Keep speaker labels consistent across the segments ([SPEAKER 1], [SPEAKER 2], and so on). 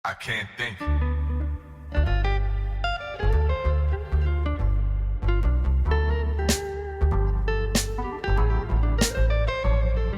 [SPEAKER 1] I can't think.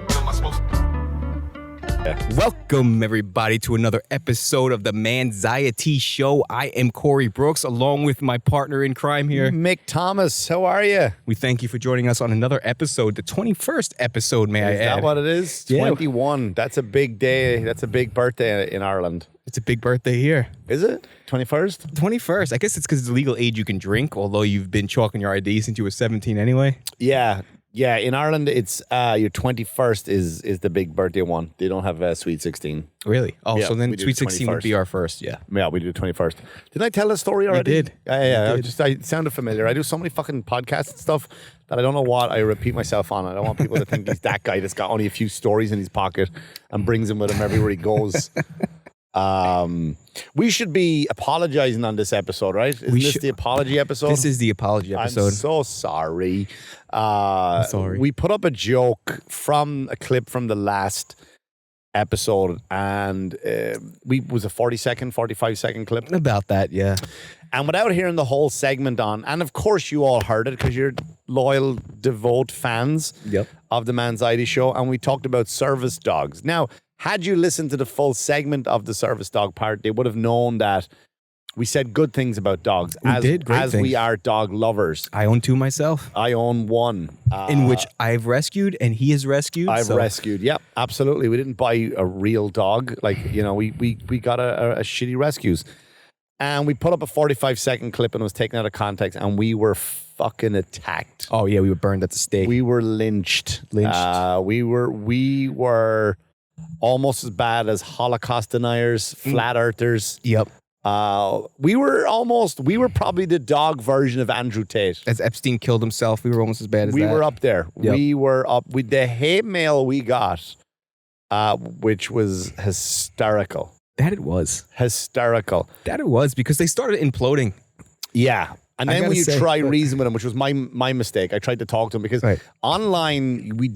[SPEAKER 1] What am I supposed to?
[SPEAKER 2] Welcome, everybody, to another episode of the MANxiety Show. I am Corey Brooks, along with my partner in crime here,
[SPEAKER 3] Mick Thomas. How are you?
[SPEAKER 2] We thank you for joining us on another episode, the 21st episode, may I
[SPEAKER 3] Is
[SPEAKER 2] add.
[SPEAKER 3] that what it is?
[SPEAKER 2] Yeah.
[SPEAKER 3] 21. That's a big day. That's a big birthday in Ireland.
[SPEAKER 2] It's a big birthday here.
[SPEAKER 3] Is it? 21st?
[SPEAKER 2] 21st. I guess it's because it's the legal age you can drink, although you've been chalking your ID since you were 17 anyway.
[SPEAKER 3] Yeah. Yeah. In Ireland, it's your 21st is the big birthday one. They don't have Sweet 16.
[SPEAKER 2] Really? Oh,
[SPEAKER 3] Yeah,
[SPEAKER 2] so then
[SPEAKER 3] we do
[SPEAKER 2] Sweet 16 would
[SPEAKER 3] 21st.
[SPEAKER 2] be our first, yeah.
[SPEAKER 3] Yeah, we do the 21st. Didn't I tell the story already?
[SPEAKER 2] did.
[SPEAKER 3] Yeah.
[SPEAKER 2] You did.
[SPEAKER 3] I sounded familiar. I do so many fucking podcasts and stuff that I don't know what I repeat myself on. I don't want people to think he's that guy that's got only a few stories in his pocket and brings them with him everywhere he goes. We should be apologizing on this episode, right? Isn't this the apology episode?
[SPEAKER 2] This is the apology episode.
[SPEAKER 3] I'm so sorry.
[SPEAKER 2] Sorry.
[SPEAKER 3] We put up a joke from a clip from the last episode, and we was a 45-second clip.
[SPEAKER 2] About that, yeah.
[SPEAKER 3] And without hearing the whole segment on, and of course you all heard it because you're loyal, devout fans
[SPEAKER 2] Yep.
[SPEAKER 3] of the MANxiety Show, and we talked about service dogs. Now, had you listened to the full segment of the service dog part, they would have known that we said good things about dogs.
[SPEAKER 2] We did great
[SPEAKER 3] as
[SPEAKER 2] things.
[SPEAKER 3] we are dog lovers.
[SPEAKER 2] I own two myself,
[SPEAKER 3] I own one.
[SPEAKER 2] in which I've rescued and he has rescued.
[SPEAKER 3] I've
[SPEAKER 2] so
[SPEAKER 3] rescued. Yep, absolutely. We didn't buy a real dog. Like, we got a shitty rescues. And we put up a 45-second clip and it was taken out of context and we were fucking attacked.
[SPEAKER 2] Oh, yeah, we were burned at the stake.
[SPEAKER 3] We were lynched.
[SPEAKER 2] Lynched.
[SPEAKER 3] We were almost as bad as Holocaust deniers, flat earthers.
[SPEAKER 2] Yep.
[SPEAKER 3] We were probably the dog version of Andrew Tate.
[SPEAKER 2] As Epstein killed himself, we were almost as bad as
[SPEAKER 3] We
[SPEAKER 2] that.
[SPEAKER 3] were up there.
[SPEAKER 2] Yep.
[SPEAKER 3] We were up with the hate mail we got, which was hysterical.
[SPEAKER 2] That it was.
[SPEAKER 3] Hysterical.
[SPEAKER 2] That it was, because they started imploding.
[SPEAKER 3] Yeah. And
[SPEAKER 2] I
[SPEAKER 3] then when
[SPEAKER 2] gotta
[SPEAKER 3] you
[SPEAKER 2] say,
[SPEAKER 3] try
[SPEAKER 2] but-
[SPEAKER 3] reason with him, which was my mistake, I tried to talk to him because
[SPEAKER 2] Right.
[SPEAKER 3] online we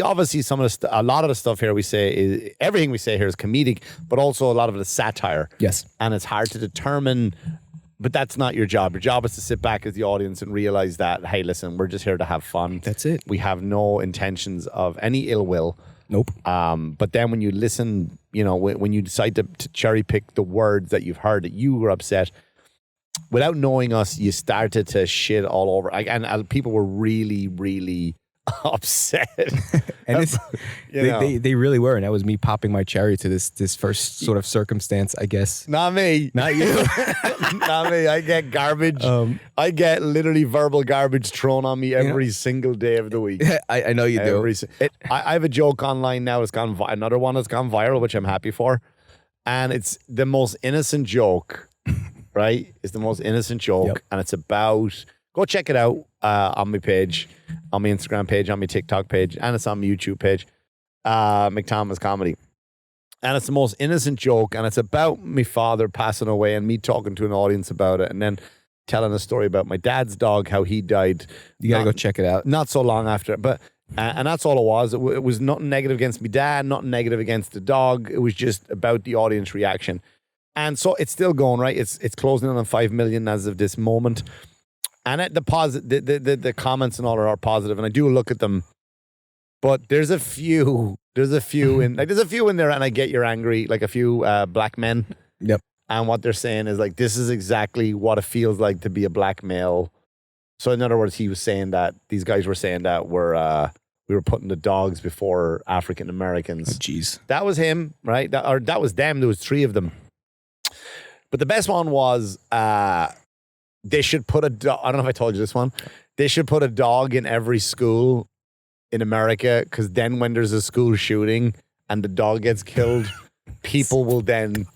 [SPEAKER 3] obviously a lot of the stuff here we say is everything we say here is comedic, but also a lot of it is satire.
[SPEAKER 2] Yes.
[SPEAKER 3] And it's hard to determine, but that's not your job. Your job is to sit back as the audience and realize that, hey, listen, we're just here to have fun.
[SPEAKER 2] That's it.
[SPEAKER 3] We have no intentions of any ill will.
[SPEAKER 2] Nope.
[SPEAKER 3] But then when you listen, when you decide to cherry pick the words that you've heard that you were upset, without knowing us, you started to shit all over. And people were really, really upset.
[SPEAKER 2] And it's,
[SPEAKER 3] You know.
[SPEAKER 2] they really were. And that was me popping my cherry to this first sort of circumstance, I guess.
[SPEAKER 3] Not me.
[SPEAKER 2] Not you.
[SPEAKER 3] Not me. I get garbage. I get literally verbal garbage thrown on me every single day of the week.
[SPEAKER 2] I know you do.
[SPEAKER 3] I have a joke online now. It's gone. Another one that's gone viral, which I'm happy for. And it's the most innocent joke, right? It's the most innocent joke.
[SPEAKER 2] Yep.
[SPEAKER 3] And it's about, go check it out on my page, on my Instagram page, on my TikTok page, and it's on my YouTube page, Mick Thomas Comedy. And it's the most innocent joke. And it's about my father passing away and me talking to an audience about it. And then telling a story about my dad's dog, how he died.
[SPEAKER 2] You got to go check it out.
[SPEAKER 3] Not so long after, but and that's all it was. It was nothing negative against my dad, nothing negative against the dog. It was just about the audience reaction. And so it's still going, right? It's closing in on 5 million as of this moment. And the comments and all are positive, and I do look at them. But there's a few in there, and I get you're angry, like a few black men.
[SPEAKER 2] Yep.
[SPEAKER 3] And what they're saying is like, this is exactly what it feels like to be a black male. So in other words, he was saying that these guys were saying that we were putting the dogs before African Americans.
[SPEAKER 2] Jeez.
[SPEAKER 3] That was him, right? That was them. There was 3 of them. But the best one was they should put a dog. I don't know if I told you this one. They should put a dog in every school in America, because then when there's a school shooting and the dog gets killed, people will then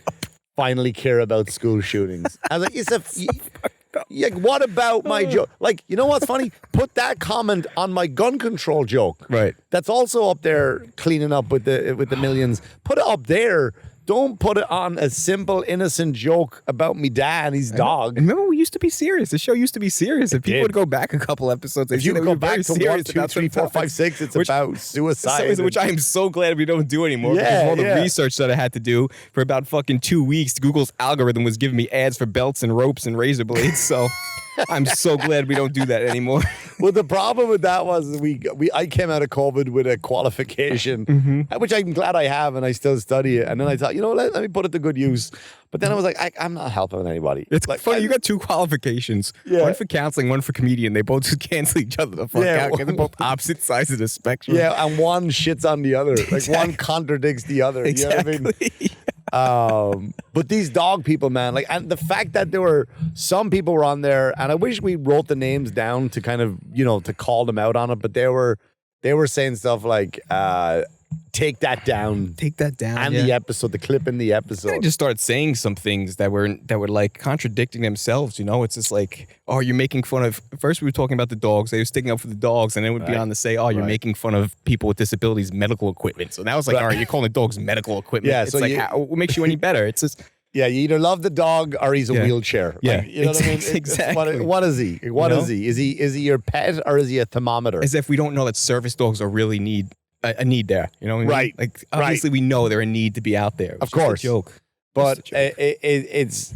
[SPEAKER 3] finally care about school shootings. I was like, what about my joke? Like, you know what's funny? Put that comment on my gun control joke.
[SPEAKER 2] Right.
[SPEAKER 3] That's also up there cleaning up with the millions. Put it up there. Don't put it on a simple, innocent joke about me dad and his dog.
[SPEAKER 2] And remember, we used to be serious. The show used to be serious. If people
[SPEAKER 3] did.
[SPEAKER 2] would go back a couple episodes,
[SPEAKER 3] If you
[SPEAKER 2] go
[SPEAKER 3] go back to 1, 2, 3, 4, 5, 6, it's about suicide.
[SPEAKER 2] Which I am so glad we don't do anymore.
[SPEAKER 3] Yeah,
[SPEAKER 2] because of all the
[SPEAKER 3] yeah.
[SPEAKER 2] research that I had to do for about fucking 2 weeks. Google's algorithm was giving me ads for belts and ropes and razor blades. So I'm so glad we don't do that anymore.
[SPEAKER 3] Well, the problem with that was I came out of COVID with a qualification, which I'm glad I have, and I still study it. And then I thought, let me put it to good use. But then I was like, I'm not helping anybody.
[SPEAKER 2] It's
[SPEAKER 3] like,
[SPEAKER 2] funny. You got 2 qualifications.
[SPEAKER 3] Yeah.
[SPEAKER 2] One for counseling, one for comedian. They both just cancel each other the fuck out because they're both opposite sides of the spectrum.
[SPEAKER 3] Yeah, and one shits on the other. Like one contradicts the other.
[SPEAKER 2] Exactly.
[SPEAKER 3] You know what I mean? But these dog people, man, like, and the fact that there were some people were on there, and I wish we wrote the names down to kind of, to call them out on it, but they were saying stuff like, take that down.
[SPEAKER 2] Take that down.
[SPEAKER 3] And the episode, the clip in the episode.
[SPEAKER 2] They just started saying some things that were like contradicting themselves. It's just like, oh, you're making fun of. First, we were talking about the dogs. They were sticking up for the dogs, and then it would be on to say, oh, you're making fun of people with disabilities, medical equipment. So now it's like, all right, you're calling dogs medical equipment.
[SPEAKER 3] Yeah,
[SPEAKER 2] it's
[SPEAKER 3] so
[SPEAKER 2] like, what makes you any better? It's just.
[SPEAKER 3] Yeah, you either love the dog or he's a wheelchair.
[SPEAKER 2] Yeah,
[SPEAKER 3] Like, you know what I mean?
[SPEAKER 2] exactly.
[SPEAKER 3] What is he? What is he? Is he your pet or is he a thermometer?
[SPEAKER 2] As if we don't know that service dogs are really a need there. You know what I mean?
[SPEAKER 3] Right.
[SPEAKER 2] Like, obviously we know they're a need to be out there. It was
[SPEAKER 3] Of course.
[SPEAKER 2] just a joke.
[SPEAKER 3] But it's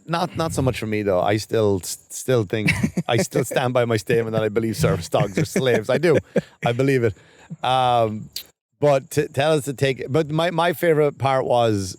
[SPEAKER 3] not so much for me though. I still think I still stand by my statement that I believe service dogs are slaves. I do. I believe it. But tell us to take. But my favorite part was,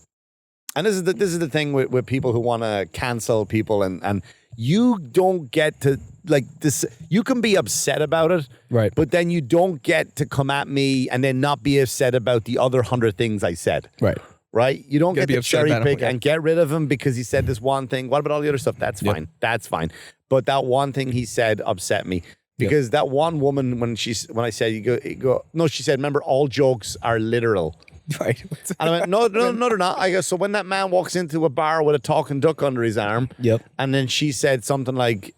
[SPEAKER 3] and this is the thing with people who want to cancel people, and you don't get to like this. You can be upset about it,
[SPEAKER 2] Right.
[SPEAKER 3] But then you don't get to come at me and then not be upset about the other 100 things I said.
[SPEAKER 2] Right.
[SPEAKER 3] Right? You don't
[SPEAKER 2] Gotta
[SPEAKER 3] get
[SPEAKER 2] be
[SPEAKER 3] to
[SPEAKER 2] upset
[SPEAKER 3] cherry
[SPEAKER 2] about
[SPEAKER 3] pick
[SPEAKER 2] him, yeah.
[SPEAKER 3] and get rid of him because he said this one thing. What about all the other stuff? That's fine. That's fine. But that one thing he said upset me because that one woman, when I said, you go, no, she said, remember, all jokes are literal.
[SPEAKER 2] Right.
[SPEAKER 3] And I went, no, they're not. I go, so when that man walks into a bar with a talking duck under his arm, and then she said something like,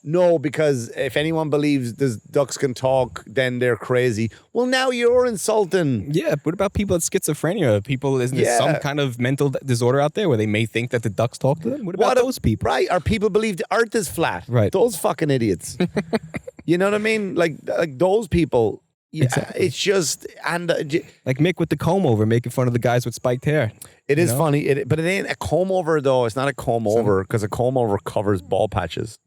[SPEAKER 3] no, because if anyone believes the ducks can talk, then they're crazy. Well, now you're insulting.
[SPEAKER 2] Yeah, what about people with schizophrenia? Isn't there some kind of mental disorder out there where they may think that the ducks talk to them? What about those people?
[SPEAKER 3] Right, or people believe the earth is flat.
[SPEAKER 2] Right.
[SPEAKER 3] Those fucking idiots. You know what I mean? Like those people. Yeah,
[SPEAKER 2] Exactly.
[SPEAKER 3] It's just, and
[SPEAKER 2] Like Mick with the comb over, making fun of the guys with spiked hair.
[SPEAKER 3] it is funny, but it ain't a comb over though. It's not a comb over because a comb over covers ball patches.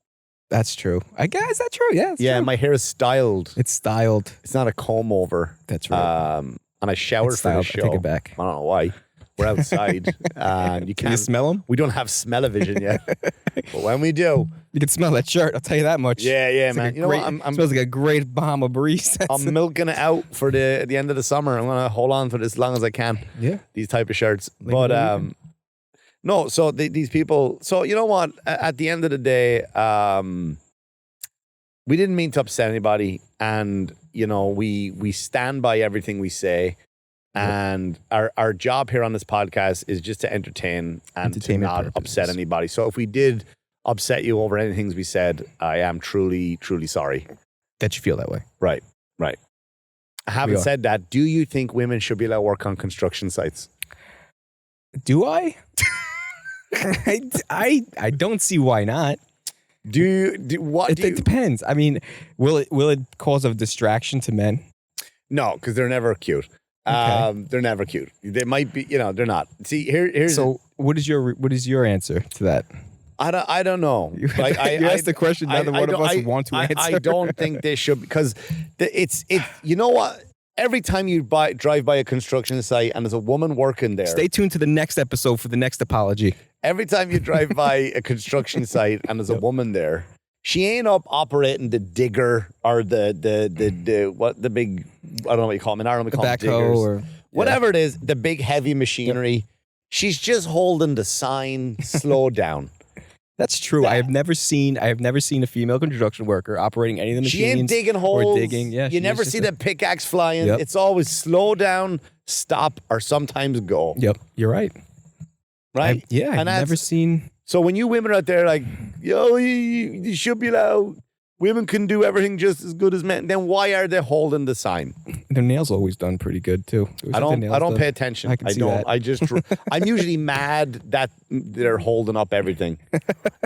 [SPEAKER 2] That's true. I guess, is that true? Yeah, it's true.
[SPEAKER 3] My hair is styled.
[SPEAKER 2] It's styled.
[SPEAKER 3] It's not a comb over.
[SPEAKER 2] That's right.
[SPEAKER 3] And I showered
[SPEAKER 2] It's
[SPEAKER 3] for the
[SPEAKER 2] styled.
[SPEAKER 3] show.
[SPEAKER 2] I take it back.
[SPEAKER 3] I don't know why. We're outside. And you
[SPEAKER 2] Can you
[SPEAKER 3] can't
[SPEAKER 2] smell them?
[SPEAKER 3] We don't have smell-o-vision yet. But when we do.
[SPEAKER 2] You can smell that shirt. I'll tell you that much.
[SPEAKER 3] Yeah,
[SPEAKER 2] It's
[SPEAKER 3] man.
[SPEAKER 2] Like
[SPEAKER 3] You know what?
[SPEAKER 2] it smells like a great Bahama breeze.
[SPEAKER 3] I'm milking it out for the end of the summer. I'm gonna hold on for it as long as I can.
[SPEAKER 2] Yeah.
[SPEAKER 3] These type of shirts.
[SPEAKER 2] Like
[SPEAKER 3] But no, so these people, so you know what? At the end of the day, we didn't mean to upset anybody, and we stand by everything we say. And our job here on this podcast is just to entertain and to
[SPEAKER 2] Entertainment
[SPEAKER 3] not
[SPEAKER 2] purposes.
[SPEAKER 3] upset anybody. So if we did upset you over any things we said, I am truly, truly sorry.
[SPEAKER 2] That you feel that way.
[SPEAKER 3] Right. Having
[SPEAKER 2] We are.
[SPEAKER 3] said that, do you think women should be allowed to work on construction sites?
[SPEAKER 2] Do I? I don't see why not.
[SPEAKER 3] It
[SPEAKER 2] It depends. I mean, will it cause a distraction to men?
[SPEAKER 3] No, because they're never cute.
[SPEAKER 2] Okay.
[SPEAKER 3] They're never cute. They might be, they're not. See, here's
[SPEAKER 2] So what is your answer to that?
[SPEAKER 3] I don't know.
[SPEAKER 2] You asked the question. Neither one of us want to answer.
[SPEAKER 3] I don't think they should because it's you know what? Every time you drive by a construction site and there's a woman working there.
[SPEAKER 2] Stay tuned to the next episode for the next apology.
[SPEAKER 3] Every time you drive by a construction site and there's a woman there, she ain't up operating the digger or the big, I don't know what you call them. In Ireland we call them
[SPEAKER 2] Backhoe
[SPEAKER 3] diggers.
[SPEAKER 2] or
[SPEAKER 3] Whatever it is, the big heavy machinery. She's just holding the sign, slow down.
[SPEAKER 2] That's true. I have never seen a female construction worker operating any of the machines.
[SPEAKER 3] She ain't digging holes.
[SPEAKER 2] Or digging. Yeah,
[SPEAKER 3] you
[SPEAKER 2] she
[SPEAKER 3] never
[SPEAKER 2] is
[SPEAKER 3] see
[SPEAKER 2] just
[SPEAKER 3] the pickaxe flying.
[SPEAKER 2] Yep.
[SPEAKER 3] It's always slow down, stop, or sometimes go.
[SPEAKER 2] Yep, you're right.
[SPEAKER 3] Right?
[SPEAKER 2] I've
[SPEAKER 3] And that's-
[SPEAKER 2] never seen.
[SPEAKER 3] So when you women are out there like, yo, you should be allowed. women can do everything just as good as men. Then why are they holding the sign?
[SPEAKER 2] Their nails always done pretty good too.
[SPEAKER 3] I don't pay attention.
[SPEAKER 2] I can see
[SPEAKER 3] don't.
[SPEAKER 2] that.
[SPEAKER 3] I just I'm usually mad that they're holding up everything,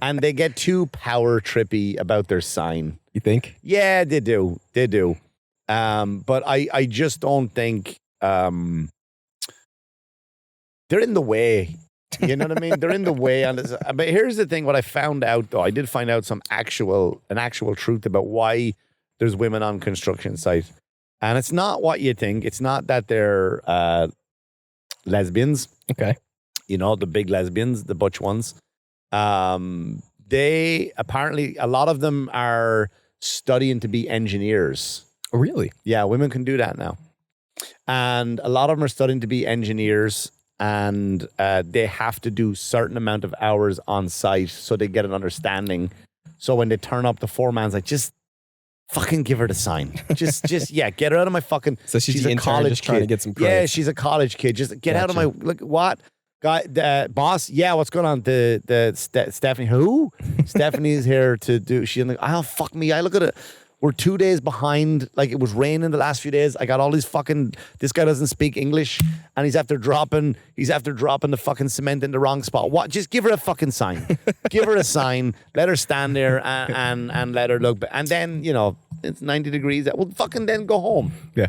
[SPEAKER 3] and they get too power trippy about their sign.
[SPEAKER 2] You think?
[SPEAKER 3] Yeah, they do. They do. But I just don't think they're in the way. You know what I mean? They're in the way on this. But here's the thing: what I found out, though, I did find out an actual truth about why there's women on construction sites, and it's not what you think. It's not that they're lesbians.
[SPEAKER 2] Okay.
[SPEAKER 3] You know, the big lesbians, the butch ones. They apparently, a lot of them are studying to be engineers.
[SPEAKER 2] Oh, really?
[SPEAKER 3] Yeah, women can do that now. And a lot of them are studying to be engineers, and they have to do certain amount of hours on site so they get an understanding. So when they turn up, the foreman's like, just fucking give her the sign. Just get her out of my fucking.
[SPEAKER 2] So she's the
[SPEAKER 3] a
[SPEAKER 2] intern
[SPEAKER 3] college
[SPEAKER 2] just
[SPEAKER 3] kid.
[SPEAKER 2] trying to get some credit.
[SPEAKER 3] Yeah, she's a college kid. Just get out of my.
[SPEAKER 2] Gotcha.
[SPEAKER 3] Look, what? Guy, boss, yeah, what's going on? Stephanie, who? Stephanie's here to do. She's like, oh, fuck me. I look at it. We're 2 days behind. Like, it was raining the last few days. I got all these fucking. This guy doesn't speak English, and he's after dropping the fucking cement in the wrong spot. What? Just give her a fucking sign. Give her a sign. Let her stand there and let her look. And then it's 90 degrees. Well, fucking then go home.
[SPEAKER 2] Yeah.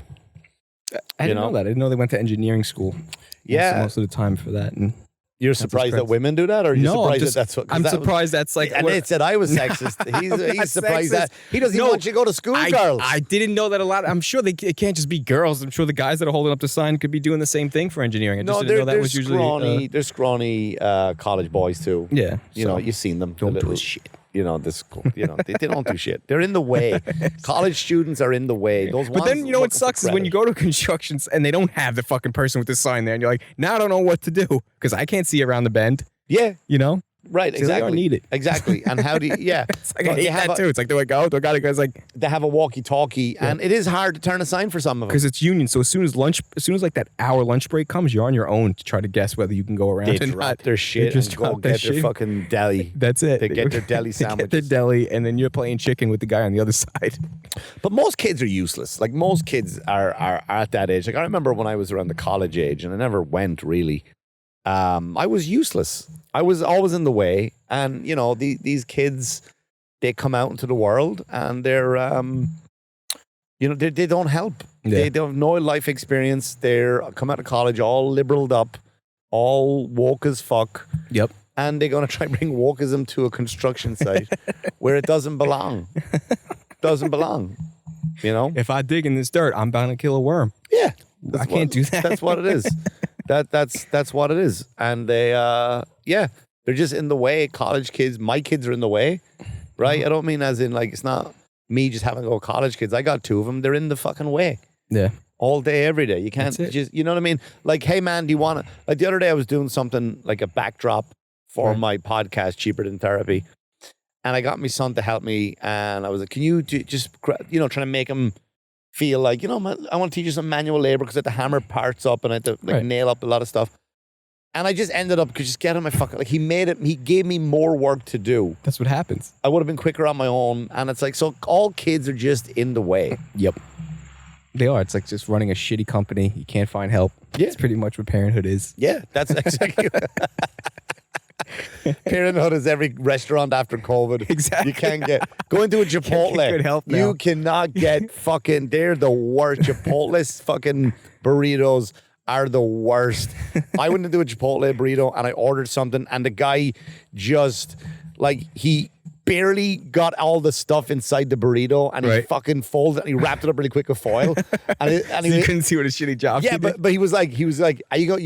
[SPEAKER 2] I didn't know that. I didn't know they went to engineering school.
[SPEAKER 3] Yeah.
[SPEAKER 2] Most of the time for that. And
[SPEAKER 3] you're surprised that women do that, or you're surprised that that's what?
[SPEAKER 2] I'm surprised that's like.
[SPEAKER 3] And it said I was sexist. He's surprised that he doesn't even want you to go to school, girls.
[SPEAKER 2] I didn't know that a lot. I'm sure it can't just be girls. I'm sure the guys that are holding up the sign could be doing the same thing for engineering. I just didn't know that was usually.
[SPEAKER 3] There's scrawny college boys too.
[SPEAKER 2] Yeah,
[SPEAKER 3] you've seen them.
[SPEAKER 2] Don't do shit.
[SPEAKER 3] They don't do shit. They're in the way. College students are in the way.
[SPEAKER 2] But then what sucks is when you go to constructions and they don't have the fucking person with the sign there, and you're like, now I don't know what to do because I can't see around the bend.
[SPEAKER 3] Yeah, right.
[SPEAKER 2] So
[SPEAKER 3] Exactly.
[SPEAKER 2] they don't need it.
[SPEAKER 3] Exactly. And how do you? Yeah,
[SPEAKER 2] it's like I hate that too. It's like, do I go? Do I gotta go? It's like
[SPEAKER 3] they have a walkie-talkie, and it is hard to turn a sign for some of them
[SPEAKER 2] because it's union. So as soon as like that hour lunch break comes, you're on your own to try to guess whether you can go around.
[SPEAKER 3] They drop their shit and go get their fucking deli.
[SPEAKER 2] That's it.
[SPEAKER 3] They get their deli sandwich.
[SPEAKER 2] Get their deli, and then you're playing chicken with the guy on the other side.
[SPEAKER 3] But most kids are useless. Like most kids are at that age. Like I remember when I was around the college age, and I never went really. I was useless. I was always in the way, and these kids, they come out into the world and they're, they don't help.
[SPEAKER 2] Yeah.
[SPEAKER 3] They don't have no life experience. They're come out of college all liberaled up, all woke as fuck.
[SPEAKER 2] Yep.
[SPEAKER 3] And they're gonna try to bring wokeism to a construction site where it doesn't belong. Doesn't belong.
[SPEAKER 2] If I dig in this dirt, I'm bound to kill a worm.
[SPEAKER 3] Yeah.
[SPEAKER 2] I can't do that.
[SPEAKER 3] That's what it is. That's what it is. And they they're just in the way. College kids, my kids are in the way, right? I don't mean as in like it's not me just having to go college kids. I got two of them. They're in the fucking way.
[SPEAKER 2] Yeah.
[SPEAKER 3] All day, every day. You can't just, you know what I mean? Like, hey man, do you want to, like the other day I was doing something like a backdrop for my podcast, Cheaper Than Therapy. And I got my son to help me. And I was like, can you just, trying to make him feel like, I want to teach you some manual labor because I had to hammer parts up and I had to nail up a lot of stuff. And I just ended up just getting my fucking, like he gave me more work to do.
[SPEAKER 2] That's what happens.
[SPEAKER 3] I would have been quicker on my own. And it's like, so all kids are just in the way.
[SPEAKER 2] Yep. They are. It's like just running a shitty company. You can't find help.
[SPEAKER 3] Yeah.
[SPEAKER 2] It's pretty much what parenthood is.
[SPEAKER 3] Yeah, that's exactly Parenthood is every restaurant after COVID.
[SPEAKER 2] Exactly.
[SPEAKER 3] You can't going to a Chipotle.
[SPEAKER 2] Can't get good help now.
[SPEAKER 3] You cannot get fucking. They're the worst. Chipotle's fucking burritos are the worst. I went into a Chipotle burrito and I ordered something, and the guy just he barely got all the stuff inside the burrito, and he fucking folded it and he wrapped it up really quick with foil. And
[SPEAKER 2] so you couldn't see what a shitty job.
[SPEAKER 3] Yeah, but he was like, you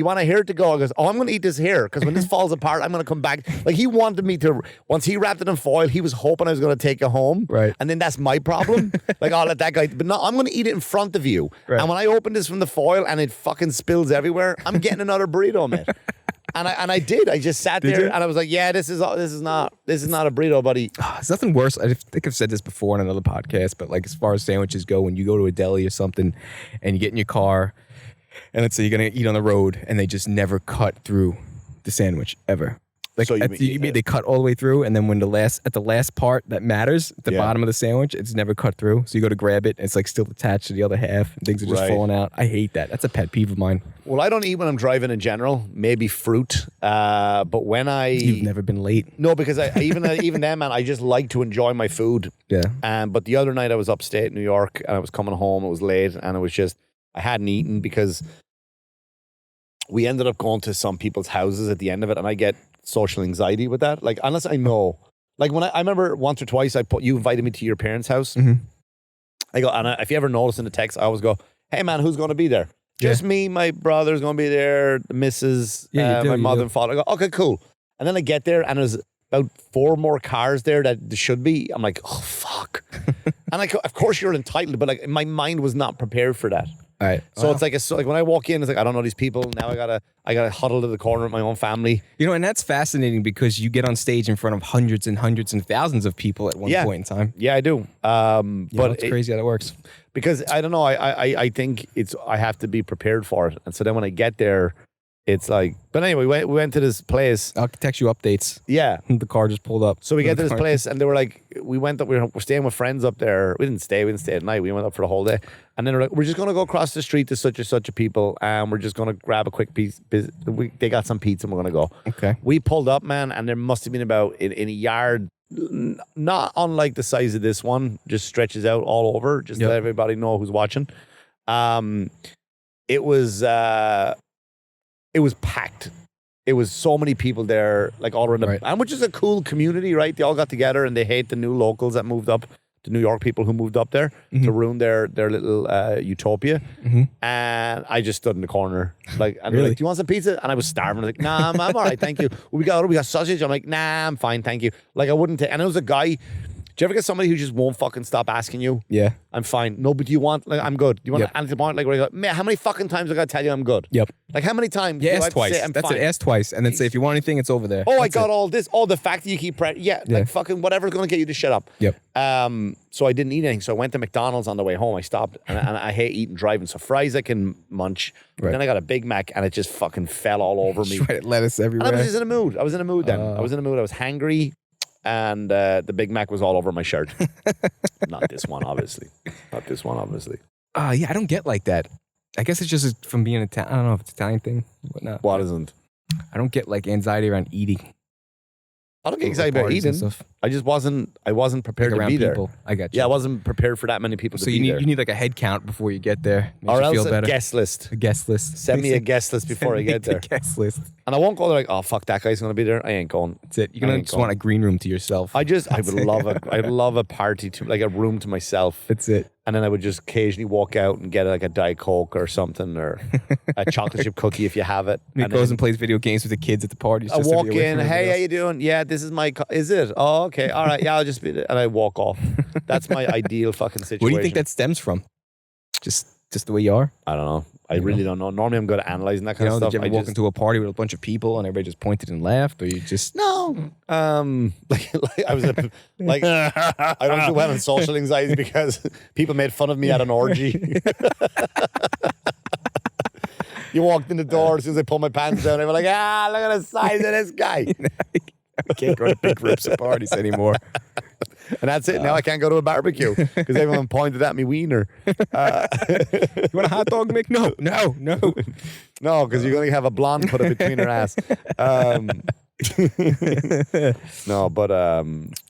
[SPEAKER 3] want to hear it to go? I goes, I'm going to eat this here because when this falls apart, I'm going to come back. Like he wanted me to. Once he wrapped it in foil, he was hoping I was going to take it home.
[SPEAKER 2] Right.
[SPEAKER 3] And then that's my problem. Like I'll let that guy. But no, I'm going to eat it in front of you. Right. And when I open this from the foil and it fucking spills everywhere, I'm getting another burrito, man. And I did. I just sat there and I was like, yeah, this is not a burrito, buddy.
[SPEAKER 2] There's nothing worse. I think I've said this before on another podcast, but like as far as sandwiches go, when you go to a deli or something and you get in your car and let's say you're going to eat on the road and they just never cut through the sandwich ever. Like
[SPEAKER 3] So
[SPEAKER 2] you mean they cut all the way through, and then when at the last part that matters, at the bottom of the sandwich, it's never cut through. So you go to grab it, and it's like still attached to the other half, and things are just falling out. I hate that. That's a pet peeve of mine.
[SPEAKER 3] Well, I don't eat when I'm driving in general. Maybe fruit, but when
[SPEAKER 2] You've never been late.
[SPEAKER 3] no, because even then, man, I just like to enjoy my food.
[SPEAKER 2] Yeah.
[SPEAKER 3] But the other night I was upstate New York, and I was coming home. It was late, and it was just I hadn't eaten because we ended up going to some people's houses at the end of it, and I get social anxiety with that. Like, unless I know, like when I remember once or twice you invited me to your parents' house.
[SPEAKER 2] Mm-hmm.
[SPEAKER 3] I go, and if you ever notice in the text, I always go, "Hey man, who's going to be there?" Just me, my brother's going to be there, the missus, my mother and father. I go, okay, cool. And then I get there, and there's about 4 more cars there that there should be. I'm like, oh fuck. And of course you're entitled, but like my mind was not prepared for that.
[SPEAKER 2] All right.
[SPEAKER 3] So it's like when I walk in, it's like I don't know these people. Now I gotta huddle to the corner with my own family.
[SPEAKER 2] You know, and that's fascinating because you get on stage in front of hundreds and hundreds and thousands of people at one point in time.
[SPEAKER 3] Yeah, I do. But
[SPEAKER 2] it's crazy how that works.
[SPEAKER 3] Because I don't know. I think I have to be prepared for it. And so then when I get there, it's like. But anyway, we went to this place.
[SPEAKER 2] I'll text you updates.
[SPEAKER 3] Yeah.
[SPEAKER 2] The car just pulled up.
[SPEAKER 3] So we get to this place, and they were like, we went up. We're staying with friends up there. We didn't stay at night. We went up for the whole day. And then they're like, we're just gonna go across the street to such and such a people, and we're just gonna grab a quick piece. They got some pizza, and we're gonna go.
[SPEAKER 2] Okay.
[SPEAKER 3] We pulled up, man, and there must have been about in a yard, not unlike the size of this one, just stretches out all over, just to let everybody know who's watching. It was packed. It was so many people there, like all around, and which is a cool community, right? They all got together, and they hate the new locals that moved up, the New York people who moved up there to ruin their little utopia. And I just stood in the corner, like, and they're like, "Do you want some pizza?" And I was starving. I was like, "Nah, I'm all right, thank you." We got sausage. I'm like, "Nah, I'm fine, thank you." Like I wouldn't take. And it was a guy. Do you ever get somebody who just won't fucking stop asking you?
[SPEAKER 2] Yeah.
[SPEAKER 3] I'm fine. No, but do you want, like, I'm good. Do you want anything more? Like, where you go, man, how many fucking times I got to tell you I'm good?
[SPEAKER 2] Yep.
[SPEAKER 3] Like, how many times?
[SPEAKER 2] Yeah,
[SPEAKER 3] do I
[SPEAKER 2] ask
[SPEAKER 3] have to
[SPEAKER 2] twice.
[SPEAKER 3] say I'm
[SPEAKER 2] That's
[SPEAKER 3] fine?
[SPEAKER 2] it. Ask twice. And then say, if you want anything, it's over there.
[SPEAKER 3] Oh,
[SPEAKER 2] That's
[SPEAKER 3] I got
[SPEAKER 2] it.
[SPEAKER 3] all this. Oh, the fact that you keep, like, fucking whatever's going to get you to shut up.
[SPEAKER 2] Yep.
[SPEAKER 3] So I didn't eat anything. So I went to McDonald's on the way home. I stopped, and I hate eating driving. So fries I can munch. Right. Then I got a Big Mac, and it just fucking fell all over me.
[SPEAKER 2] Shredded lettuce everywhere.
[SPEAKER 3] And I was just in a mood. I was in a mood then. I was hangry. And the Big Mac was all over my shirt. Not this one, obviously.
[SPEAKER 2] Yeah, I don't get like that. I guess it's just from being Italian. I don't know if it's an Italian thing, whatnot.
[SPEAKER 3] What isn't?
[SPEAKER 2] I don't get like anxiety around eating.
[SPEAKER 3] I don't get excited about eating. I just wasn't prepared
[SPEAKER 2] like
[SPEAKER 3] to be
[SPEAKER 2] people.
[SPEAKER 3] there.
[SPEAKER 2] I got you.
[SPEAKER 3] Yeah, I wasn't prepared for that many people to be there.
[SPEAKER 2] So you need like a head count before you get there. Makes
[SPEAKER 3] or
[SPEAKER 2] you
[SPEAKER 3] else
[SPEAKER 2] feel
[SPEAKER 3] a
[SPEAKER 2] better.
[SPEAKER 3] guest list.
[SPEAKER 2] A guest list.
[SPEAKER 3] Send me a guest list before I get there.
[SPEAKER 2] Guest list.
[SPEAKER 3] And I won't go there like, oh fuck, that guy's gonna be there. I ain't going.
[SPEAKER 2] That's it. You're gonna just want a green room to yourself.
[SPEAKER 3] I'd love a party to like a room to myself.
[SPEAKER 2] That's it.
[SPEAKER 3] And then I would just occasionally walk out and get like a Diet Coke or something, or a chocolate chip cookie if you have it.
[SPEAKER 2] Mick goes and plays video games with the kids at the parties.
[SPEAKER 3] I walk in, hey, how you doing? Yeah, this is my, is it? Oh, okay, all right, yeah, I'll just be there. And I walk off. That's my ideal fucking situation.
[SPEAKER 2] Where do you think that stems from? Just the way you are?
[SPEAKER 3] I don't know. I really don't know. Normally I'm good at analyzing that kind of stuff.
[SPEAKER 2] Did you ever walk into a party with a bunch of people and everybody just pointed and laughed, or you just
[SPEAKER 3] no? Like I was like I don't do well in social anxiety because people made fun of me at an orgy. You walked in the door as soon as I pulled my pants down. They were like, look at the size of this guy.
[SPEAKER 2] I can't go to big groups of parties anymore.
[SPEAKER 3] And that's it. Now I can't go to a barbecue because everyone pointed at me wiener.
[SPEAKER 2] You want a hot dog, Mick? No.
[SPEAKER 3] No, because you're going to have a blonde put up between her ass. No, but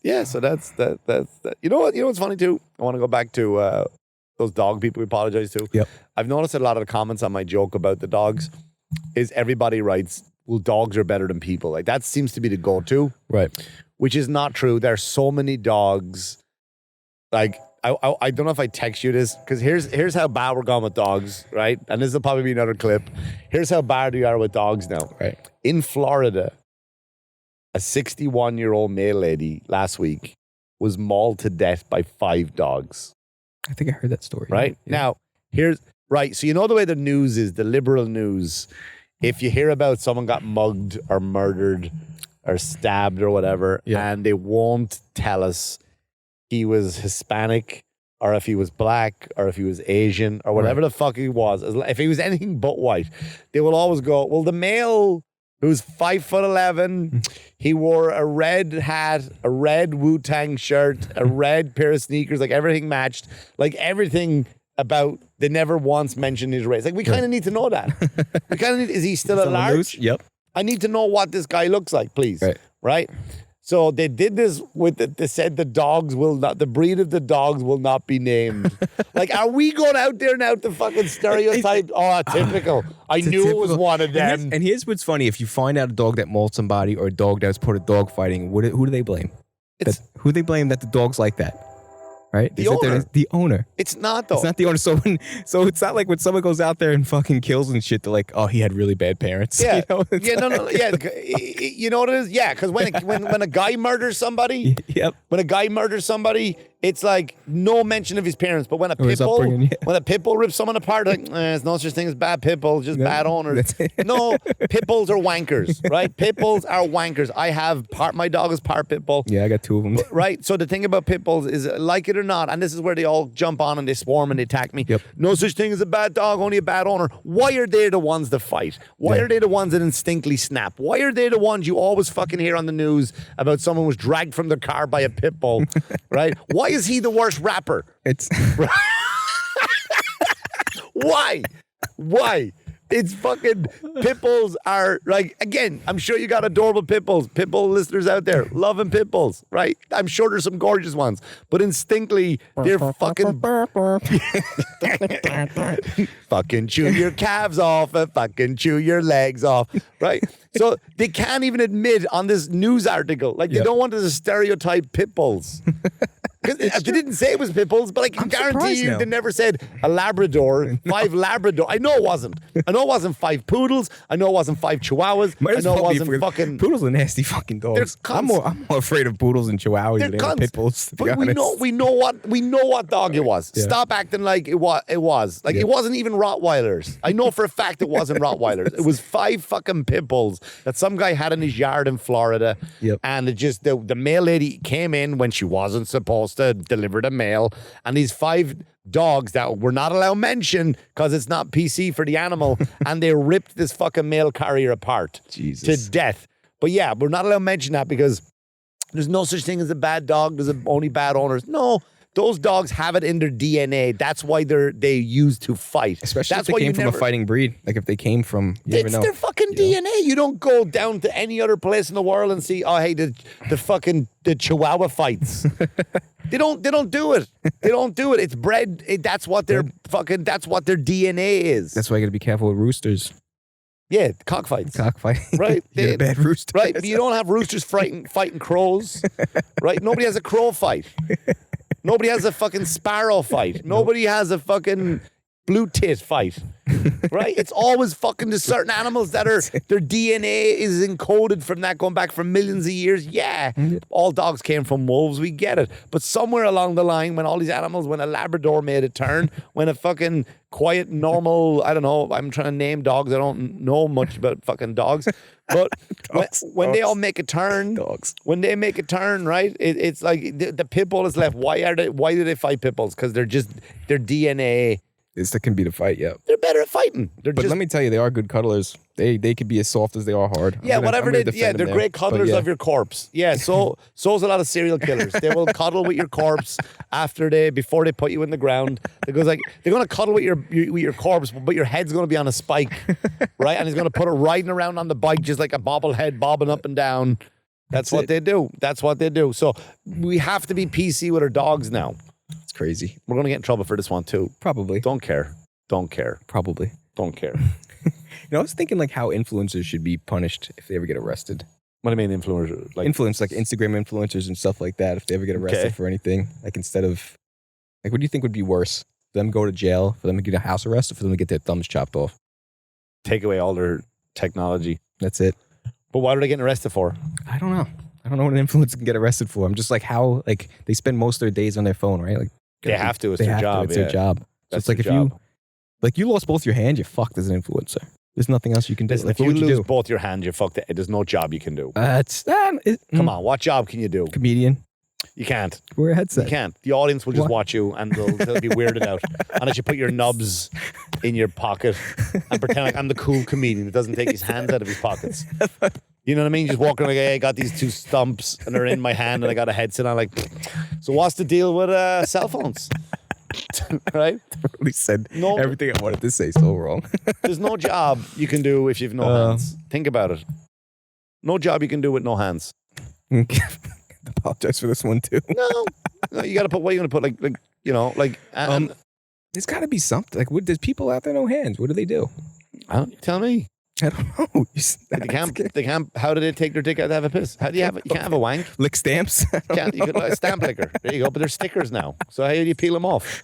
[SPEAKER 3] yeah, so that's that. You know what's funny too? I want to go back to those dog people we apologize to.
[SPEAKER 2] Yep.
[SPEAKER 3] I've noticed a lot of the comments on my joke about the dogs is everybody writes, well, dogs are better than people. Like that seems to be the go-to.
[SPEAKER 2] Right.
[SPEAKER 3] Which is not true. There's so many dogs. Like, I don't know if I text you this, because here's how bad we're going with dogs, right? And this will probably be another clip. Here's how bad we are with dogs now.
[SPEAKER 2] Right.
[SPEAKER 3] In Florida, a 61-year-old male lady last week was mauled to death by 5 dogs.
[SPEAKER 2] I think I heard that story.
[SPEAKER 3] Right? Yeah. Now, so you know the way the news is, the liberal news, if you hear about someone got mugged or murdered or stabbed or whatever, and they won't tell us he was Hispanic or if he was black or if he was Asian or whatever the fuck he was, if he was anything but white, they will always go, well, the male who's 5'11". He wore a red hat, a red Wu-Tang shirt, a red pair of sneakers, like everything matched, like everything about. They never once mentioned his race. Like we kind of need to know that. We kind of need. Is he still at large?
[SPEAKER 2] Yep.
[SPEAKER 3] I need to know what this guy looks like, please. Right? So they did this with they said the breed of the dogs will not be named. Like, are we going out there now to fucking stereotype? Oh, typical. I knew it was one of them.
[SPEAKER 2] And here's what's funny. If you find out a dog that mauled somebody or a dog that was part of dog fighting, who do they blame? Who do they blame that the dog's like that? Right?
[SPEAKER 3] The owner.
[SPEAKER 2] The owner.
[SPEAKER 3] It's not, though.
[SPEAKER 2] It's not the owner. So it's not like when someone goes out there and fucking kills and shit, they're like, oh, he had really bad parents.
[SPEAKER 3] Yeah.
[SPEAKER 2] You know?
[SPEAKER 3] No. Yeah. You know what it is? Yeah, because when a guy murders somebody, when a guy murders somebody, it's like no mention of his parents. But when a pit bull rips someone apart, like there's no such thing as bad pit bulls, just bad owners. No, pit bulls are wankers, right? Pit bulls are wankers. My dog is part pit bull.
[SPEAKER 2] Yeah, I got 2 of them.
[SPEAKER 3] Right. So the thing about pit bulls is, like it or not, and this is where they all jump on and they swarm and they attack me.
[SPEAKER 2] Yep.
[SPEAKER 3] No such thing as a bad dog, only a bad owner. Why are they the ones that fight? Why are they the ones that instinctively snap? Why are they the ones you always fucking hear on the news about someone was dragged from their car by a pit bull? Right? Why is he the worst rapper?
[SPEAKER 2] It's
[SPEAKER 3] Why? It's fucking pit bulls are like, again, I'm sure you got adorable pit bulls. Pit bull listeners out there loving pit bulls, right? I'm sure there's some gorgeous ones, but instinctively they're fucking fucking chew your calves off and fucking chew your legs off, right? So they can't even admit on this news article, like they don't want to stereotype pit bulls. Because they didn't say it was pit bulls, but I can guarantee you they never said a Labrador, 5 Labrador. I know it wasn't. I know it wasn't 5 poodles. I know it wasn't 5 Chihuahuas. I know it wasn't fucking...
[SPEAKER 2] Poodles are nasty fucking dogs. I'm more afraid of poodles and Chihuahuas than pit bulls, to be honest.
[SPEAKER 3] we know what dog it was. Yeah. Stop acting like it was. Like it wasn't even Rottweilers. I know for a fact it wasn't Rottweilers. It was 5 fucking pit bulls that some guy had in his yard in Florida.
[SPEAKER 2] Yep.
[SPEAKER 3] And it just the mail lady came in when she wasn't supposed to deliver the mail, and these 5 dogs that were not allowed mention because it's not PC for the animal, and they ripped this fucking mail carrier apart to death. But yeah, we're not allowed to mention that because there's no such thing as a bad dog. There's only bad owners. No. Those dogs have it in their DNA. That's why they used to fight.
[SPEAKER 2] Especially if they came from a fighting breed. Like if they came from, you never know.
[SPEAKER 3] It's their fucking DNA. You don't go down to any other place in the world and see, oh, hey, the Chihuahua fights. They don't do it. They don't do it. It's bred. That's what their DNA is.
[SPEAKER 2] That's why you got to be careful with roosters.
[SPEAKER 3] Yeah, cockfights. Right.
[SPEAKER 2] You're a bad rooster.
[SPEAKER 3] Right. But you don't have roosters fighting crows. Right. Nobody has a crow fight. Nobody has a fucking sparrow fight. Nobody has a fucking blue tit fight. Right? It's always fucking to certain animals that their DNA is encoded from that going back for millions of years. Yeah. All dogs came from wolves. We get it. But somewhere along the line, when all these animals, when a Labrador made a turn, when a fucking quiet, normal, I don't know, I'm trying to name dogs. I don't know much about fucking dogs. But when they all make a turn, when they make a turn, right? It's like the pit bull is left. Why do they fight pit bulls? Because their DNA.
[SPEAKER 2] That can be the fight, yeah.
[SPEAKER 3] They're better at fighting.
[SPEAKER 2] But let me tell you, they are good cuddlers. They could be as soft as they are hard.
[SPEAKER 3] Yeah, they're great cuddlers of your corpse. Yeah, so's a lot of serial killers. They will cuddle with your corpse before they put you in the ground. They're gonna cuddle with your corpse, but your head's gonna be on a spike, right? And he's gonna put it riding around on the bike just like a bobblehead bobbing up and down. That's what they do. That's what they do. So we have to be PC with our dogs now.
[SPEAKER 2] It's crazy.
[SPEAKER 3] We're going to get in trouble for this one too.
[SPEAKER 2] Probably.
[SPEAKER 3] Don't care.
[SPEAKER 2] Probably.
[SPEAKER 3] Don't care.
[SPEAKER 2] I was thinking like how influencers should be punished if they ever get arrested.
[SPEAKER 3] What do you mean influencers?
[SPEAKER 2] Like Instagram influencers and stuff like that, if they ever get arrested for anything. Like instead of, like what do you think would be worse? For them to go to jail, for them to get a house arrest, or for them to get their thumbs chopped off?
[SPEAKER 3] Take away all their technology.
[SPEAKER 2] That's it.
[SPEAKER 3] But what are they getting arrested for?
[SPEAKER 2] I don't know. I don't know what an influencer can get arrested for. I'm just like how, like they spend most of their days on their phone, right? Like
[SPEAKER 3] they have to. It's their job.
[SPEAKER 2] It's their job. So it's like if you lost both your hands, you're fucked as an influencer. There's nothing else you can do.
[SPEAKER 3] Listen, if you lose both your hands, you're fucked. There's no job you can do. Come on, what job can you do?
[SPEAKER 2] Comedian.
[SPEAKER 3] You can't.
[SPEAKER 2] Wear a
[SPEAKER 3] You
[SPEAKER 2] headset.
[SPEAKER 3] can't. The audience will just
[SPEAKER 2] What?
[SPEAKER 3] watch you and they'll be weirded out. Unless you put your nubs in your pocket and pretend like I'm the cool comedian that doesn't take his hands out of his pockets. You know what I mean? You just walk around like, hey, I got these 2 stumps and they're in my hand and I got a headset on. Like, so what's the deal with cell phones? Right?
[SPEAKER 2] Really said
[SPEAKER 3] No.
[SPEAKER 2] everything I wanted to say so wrong.
[SPEAKER 3] There's no job you can do if you've no hands. Think about it. No job you can do with no hands.
[SPEAKER 2] Apologize for this one too.
[SPEAKER 3] No, you got to put. What are you going to put? Like you know, like.
[SPEAKER 2] There's got to be something. Like, what? There's people out there no hands. What do they do?
[SPEAKER 3] Tell me.
[SPEAKER 2] I don't know.
[SPEAKER 3] They can't. They can't. How do they take their dick out to have a piss? How do you have? You can't have a wank.
[SPEAKER 2] Lick stamps.
[SPEAKER 3] You could a stamp licker. There you go. But they're stickers now. So how do you peel them off?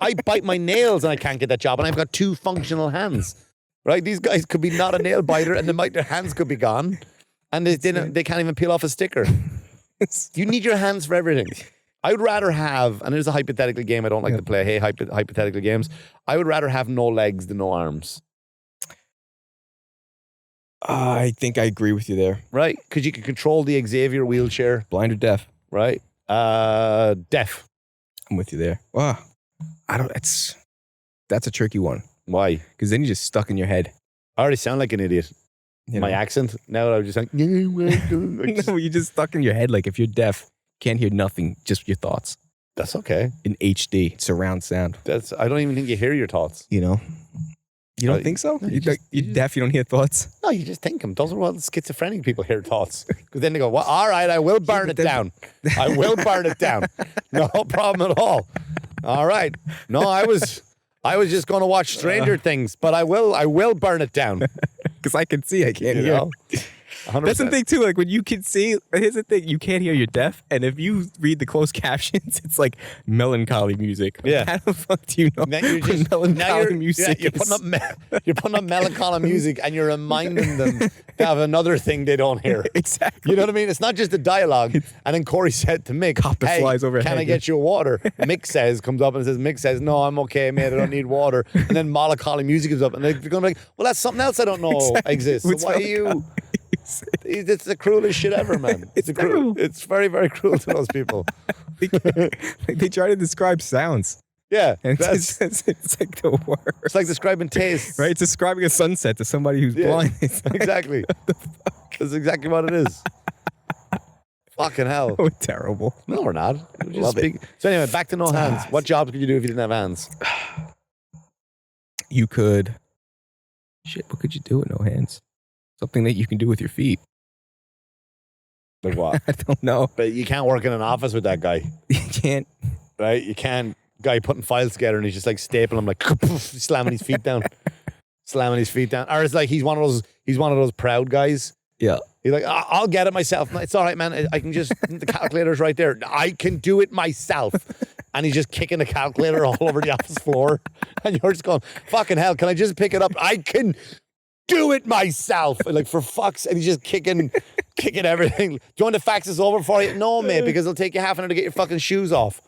[SPEAKER 3] I bite my nails and I can't get that job, and I've got 2 functional hands. Right? These guys could be not a nail biter, and their hands could be gone, and they can't even peel off a sticker. You need your hands for everything. I would rather have, and there's a hypothetical game I don't like to play. Hey, hypothetical games. I would rather have no legs than no arms.
[SPEAKER 2] I think I agree with you there.
[SPEAKER 3] Right? Because you can control the Xavier wheelchair.
[SPEAKER 2] Blind or deaf?
[SPEAKER 3] Right? Deaf.
[SPEAKER 2] I'm with you there. Wow. That's a tricky one.
[SPEAKER 3] Why?
[SPEAKER 2] Because then you're just stuck in your head.
[SPEAKER 3] I already sound like an idiot.
[SPEAKER 2] You
[SPEAKER 3] My
[SPEAKER 2] know?
[SPEAKER 3] accent. Now I was just like,
[SPEAKER 2] No, you're just stuck in your head. Like if you're deaf, can't hear nothing, just your thoughts
[SPEAKER 3] that's okay.
[SPEAKER 2] in HD, surround sound.
[SPEAKER 3] I don't even think you hear your thoughts.
[SPEAKER 2] You know? You don't think so?
[SPEAKER 3] no,
[SPEAKER 2] You're deaf, you don't hear thoughts?
[SPEAKER 3] No, you just think them. Those are what schizophrenic people hear thoughts. Because then they go, well, all right, I will burn it down. I will burn it down. No problem at all. All right. No, I was just going to watch Stranger Things, but I will burn it down.
[SPEAKER 2] Because I can see, I can't
[SPEAKER 3] You
[SPEAKER 2] hear.
[SPEAKER 3] know? 100%.
[SPEAKER 2] That's the thing too. Like when you can see, here's the thing: you can't hear, you're deaf, and if you read the closed captions, it's like melancholy music.
[SPEAKER 3] Yeah.
[SPEAKER 2] How the fuck do you know
[SPEAKER 3] Then you're
[SPEAKER 2] what
[SPEAKER 3] just
[SPEAKER 2] melancholy music
[SPEAKER 3] you're
[SPEAKER 2] is?
[SPEAKER 3] putting up melancholy music, and you're reminding them to have another thing they don't hear.
[SPEAKER 2] Exactly.
[SPEAKER 3] You know what I mean? It's not just the dialogue. And then Corey said to Mick,
[SPEAKER 2] Copper
[SPEAKER 3] hey,
[SPEAKER 2] flies overhead.
[SPEAKER 3] can I get you a water? Mick comes up and says, Mick says, no, I'm okay, mate. I don't need water. And then melancholy music comes up, and they're going to be like, well, that's something else I don't know exists. So
[SPEAKER 2] What's
[SPEAKER 3] why are you? It's the cruelest shit ever, man. It's It's very, very cruel to those people.
[SPEAKER 2] They try to describe sounds.
[SPEAKER 3] Yeah,
[SPEAKER 2] And
[SPEAKER 3] it's
[SPEAKER 2] it's like the worst.
[SPEAKER 3] like describing tastes.
[SPEAKER 2] Right? It's describing a sunset to somebody who's blind. It's like,
[SPEAKER 3] Exactly. That's exactly what it is. Fucking hell.
[SPEAKER 2] oh, terrible.
[SPEAKER 3] No, we're not. We're just
[SPEAKER 2] Love it.
[SPEAKER 3] So anyway, back to no hands. What jobs could you do if you didn't have hands?
[SPEAKER 2] You could. Shit, what could you do with no hands? Something that you can do with your feet.
[SPEAKER 3] Like what?
[SPEAKER 2] I don't know.
[SPEAKER 3] But you can't work in an office with that guy,
[SPEAKER 2] You can't.
[SPEAKER 3] right? You can't. Guy putting files together and he's just like stapling them, like slamming his feet down, slamming his feet down. Or it's like he's one of those proud guys.
[SPEAKER 2] Yeah.
[SPEAKER 3] He's like, I'll get it myself. No, it's all right, man. I can just the calculator's right there. I can do it myself. And he's just kicking the calculator all over the office floor, and you're just going, fucking hell! Can I just pick it up? I can do it myself. And like for fuck's, and he's just kicking everything. Do you want to fax this over for you? No, mate, because it'll take you half an hour to get your fucking shoes off.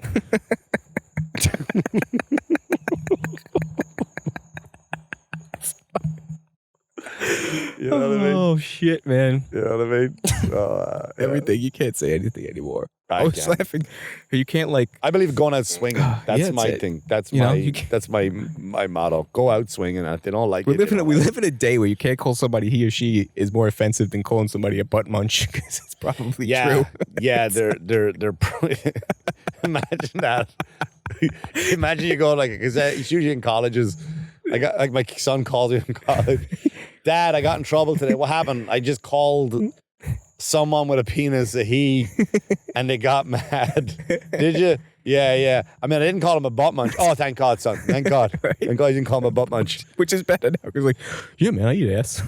[SPEAKER 3] You know what I mean?
[SPEAKER 2] Oh shit, man!
[SPEAKER 3] You know what I mean?
[SPEAKER 2] Everything. You can't say anything anymore.
[SPEAKER 3] I
[SPEAKER 2] I was
[SPEAKER 3] can't.
[SPEAKER 2] laughing. You can't like.
[SPEAKER 3] I believe going out swinging. That's
[SPEAKER 2] that's
[SPEAKER 3] my
[SPEAKER 2] it.
[SPEAKER 3] thing. That's
[SPEAKER 2] You know,
[SPEAKER 3] my
[SPEAKER 2] you can't-
[SPEAKER 3] that's my motto. Go out swinging. And if they don't like
[SPEAKER 2] We
[SPEAKER 3] it, they
[SPEAKER 2] live in
[SPEAKER 3] don't
[SPEAKER 2] we
[SPEAKER 3] like
[SPEAKER 2] live in a day where you can't call somebody he or she is more offensive than calling somebody a butt munch because it's probably
[SPEAKER 3] Yeah,
[SPEAKER 2] true.
[SPEAKER 3] yeah, they're imagine that. Imagine you go like, because it's usually in colleges. I got like my son calls me in college. Dad, I got in trouble today. What happened? I just called someone with a penis a he, and they got mad. Did you? Yeah. I mean, I didn't call him a butt munch. Oh, thank God, son. Thank God. Thank God you didn't call him a butt munch.
[SPEAKER 2] Which is better now because like, yeah, man, I eat ass.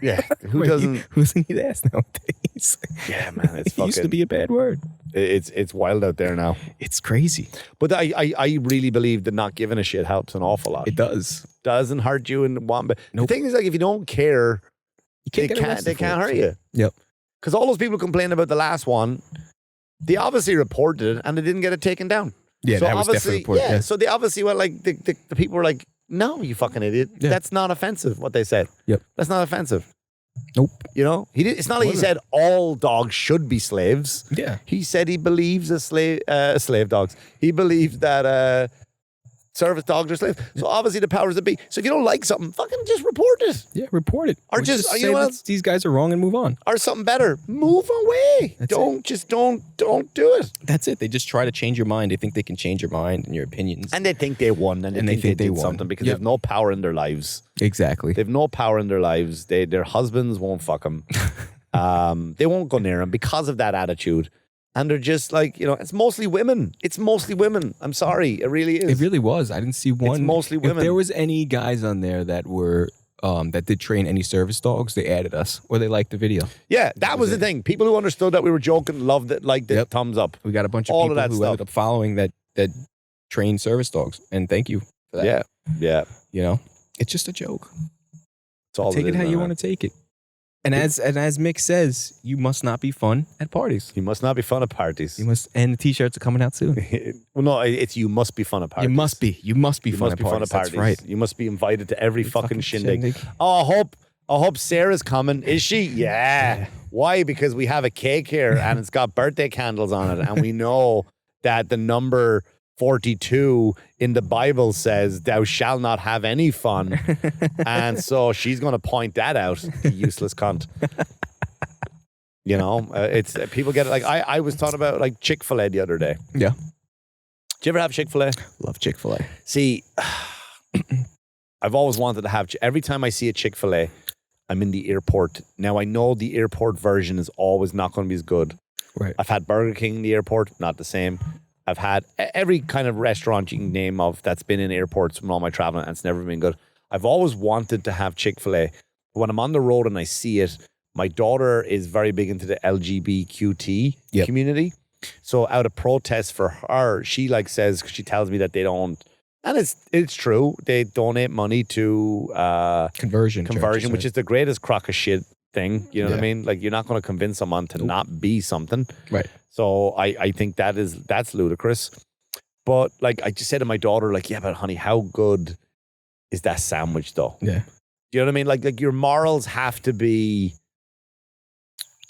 [SPEAKER 3] Yeah, who
[SPEAKER 2] Wait,
[SPEAKER 3] doesn't?
[SPEAKER 2] Who doesn't eat ass nowadays?
[SPEAKER 3] Yeah, man, it's
[SPEAKER 2] It used to
[SPEAKER 3] fucking.
[SPEAKER 2] be a bad word.
[SPEAKER 3] It's wild out there now.
[SPEAKER 2] It's crazy.
[SPEAKER 3] But I really believe that not giving a shit helps an awful lot.
[SPEAKER 2] It does.
[SPEAKER 3] Doesn't hurt you and want. But
[SPEAKER 2] Nope.
[SPEAKER 3] the thing is, like, if you don't care,
[SPEAKER 2] You can't
[SPEAKER 3] they
[SPEAKER 2] get arrested
[SPEAKER 3] they
[SPEAKER 2] for
[SPEAKER 3] can't
[SPEAKER 2] it.
[SPEAKER 3] hurt you.
[SPEAKER 2] Yep.
[SPEAKER 3] Because all those people complaining about the last one, they obviously reported it and they didn't get it taken down.
[SPEAKER 2] Yeah,
[SPEAKER 3] so
[SPEAKER 2] that was
[SPEAKER 3] obviously,
[SPEAKER 2] definitely important.
[SPEAKER 3] yeah.
[SPEAKER 2] Yeah.
[SPEAKER 3] So they obviously were like the people were like, "No, you fucking idiot.
[SPEAKER 2] Yeah.
[SPEAKER 3] That's not offensive." What they said.
[SPEAKER 2] Yep.
[SPEAKER 3] That's not offensive.
[SPEAKER 2] Nope.
[SPEAKER 3] You know, it's not like he said all dogs should be slaves.
[SPEAKER 2] Yeah.
[SPEAKER 3] He said he believes slave dogs. He believes that service dogs are slaves. So obviously the powers that be. So if you don't like something, fucking just report it.
[SPEAKER 2] Yeah, report it.
[SPEAKER 3] Or just
[SPEAKER 2] say
[SPEAKER 3] you know what
[SPEAKER 2] that
[SPEAKER 3] else?
[SPEAKER 2] these guys are wrong and move on.
[SPEAKER 3] Or something better. Move away. Don't do it.
[SPEAKER 2] That's it. They just try to change your mind. They think they can change your mind and your opinions.
[SPEAKER 3] And they think they won, and they think they did something because they have no power in their lives.
[SPEAKER 2] Exactly.
[SPEAKER 3] They have no power in their lives. Their husbands won't fuck them. They won't go near them because of that attitude. And they're just like, you know, it's mostly women. It's mostly women. I'm sorry. It really is.
[SPEAKER 2] It really was. I didn't see one.
[SPEAKER 3] It's mostly women.
[SPEAKER 2] If there was any guys on there that were that did train any service dogs, they added us or they liked the video.
[SPEAKER 3] Yeah, that was the thing. People who understood that we were joking loved it, liked it, thumbs up.
[SPEAKER 2] We got a bunch of
[SPEAKER 3] All
[SPEAKER 2] people
[SPEAKER 3] of that
[SPEAKER 2] who
[SPEAKER 3] stuff.
[SPEAKER 2] ended up following that trained service dogs. And thank you for that.
[SPEAKER 3] Yeah, yeah.
[SPEAKER 2] You know, it's just a joke.
[SPEAKER 3] It's all
[SPEAKER 2] Take it how you want to take it. And as Mick says, you must not be fun at parties.
[SPEAKER 3] You must not be fun at parties.
[SPEAKER 2] You must, and the t-shirts are coming out soon.
[SPEAKER 3] Well, no, it's you must be fun at parties.
[SPEAKER 2] You must be fun at parties. That's right.
[SPEAKER 3] You must be invited to every fucking shindig. Oh, I hope Sarah's coming. Is she? Yeah. Why? Because we have a cake here and it's got birthday candles on it, and we know that the number 42 in the Bible says, "Thou shalt not have any fun," and so she's going to point that out. The useless cunt. You know, it's people get it. Like I was talking about like Chick-Fil-A the other day.
[SPEAKER 2] Yeah.
[SPEAKER 3] Did you ever have Chick-Fil-A?
[SPEAKER 2] Love Chick-Fil-A.
[SPEAKER 3] See, I've always wanted to have. Every time I see a Chick-Fil-A, I'm in the airport. Now I know the airport version is always not going to be as good.
[SPEAKER 2] Right.
[SPEAKER 3] I've had Burger King in the airport, not the same. I've had every kind of restaurant you can name of that's been in airports from all my traveling, and it's never been good. I've always wanted to have Chick-Fil-A. When I'm on the road and I see it, my daughter is very big into the LGBTQT community. So out of protest for her, she like says, she tells me that they don't, and it's true, they donate money to
[SPEAKER 2] conversion,
[SPEAKER 3] churches, which is the greatest crock of shit thing. You know what I mean? Like, you're not going to convince someone to not be something.
[SPEAKER 2] Right.
[SPEAKER 3] So I think that's ludicrous. But like I just said to my daughter, like, yeah, but honey, how good is that sandwich though?
[SPEAKER 2] Yeah.
[SPEAKER 3] You know what I mean? Like your morals have to be,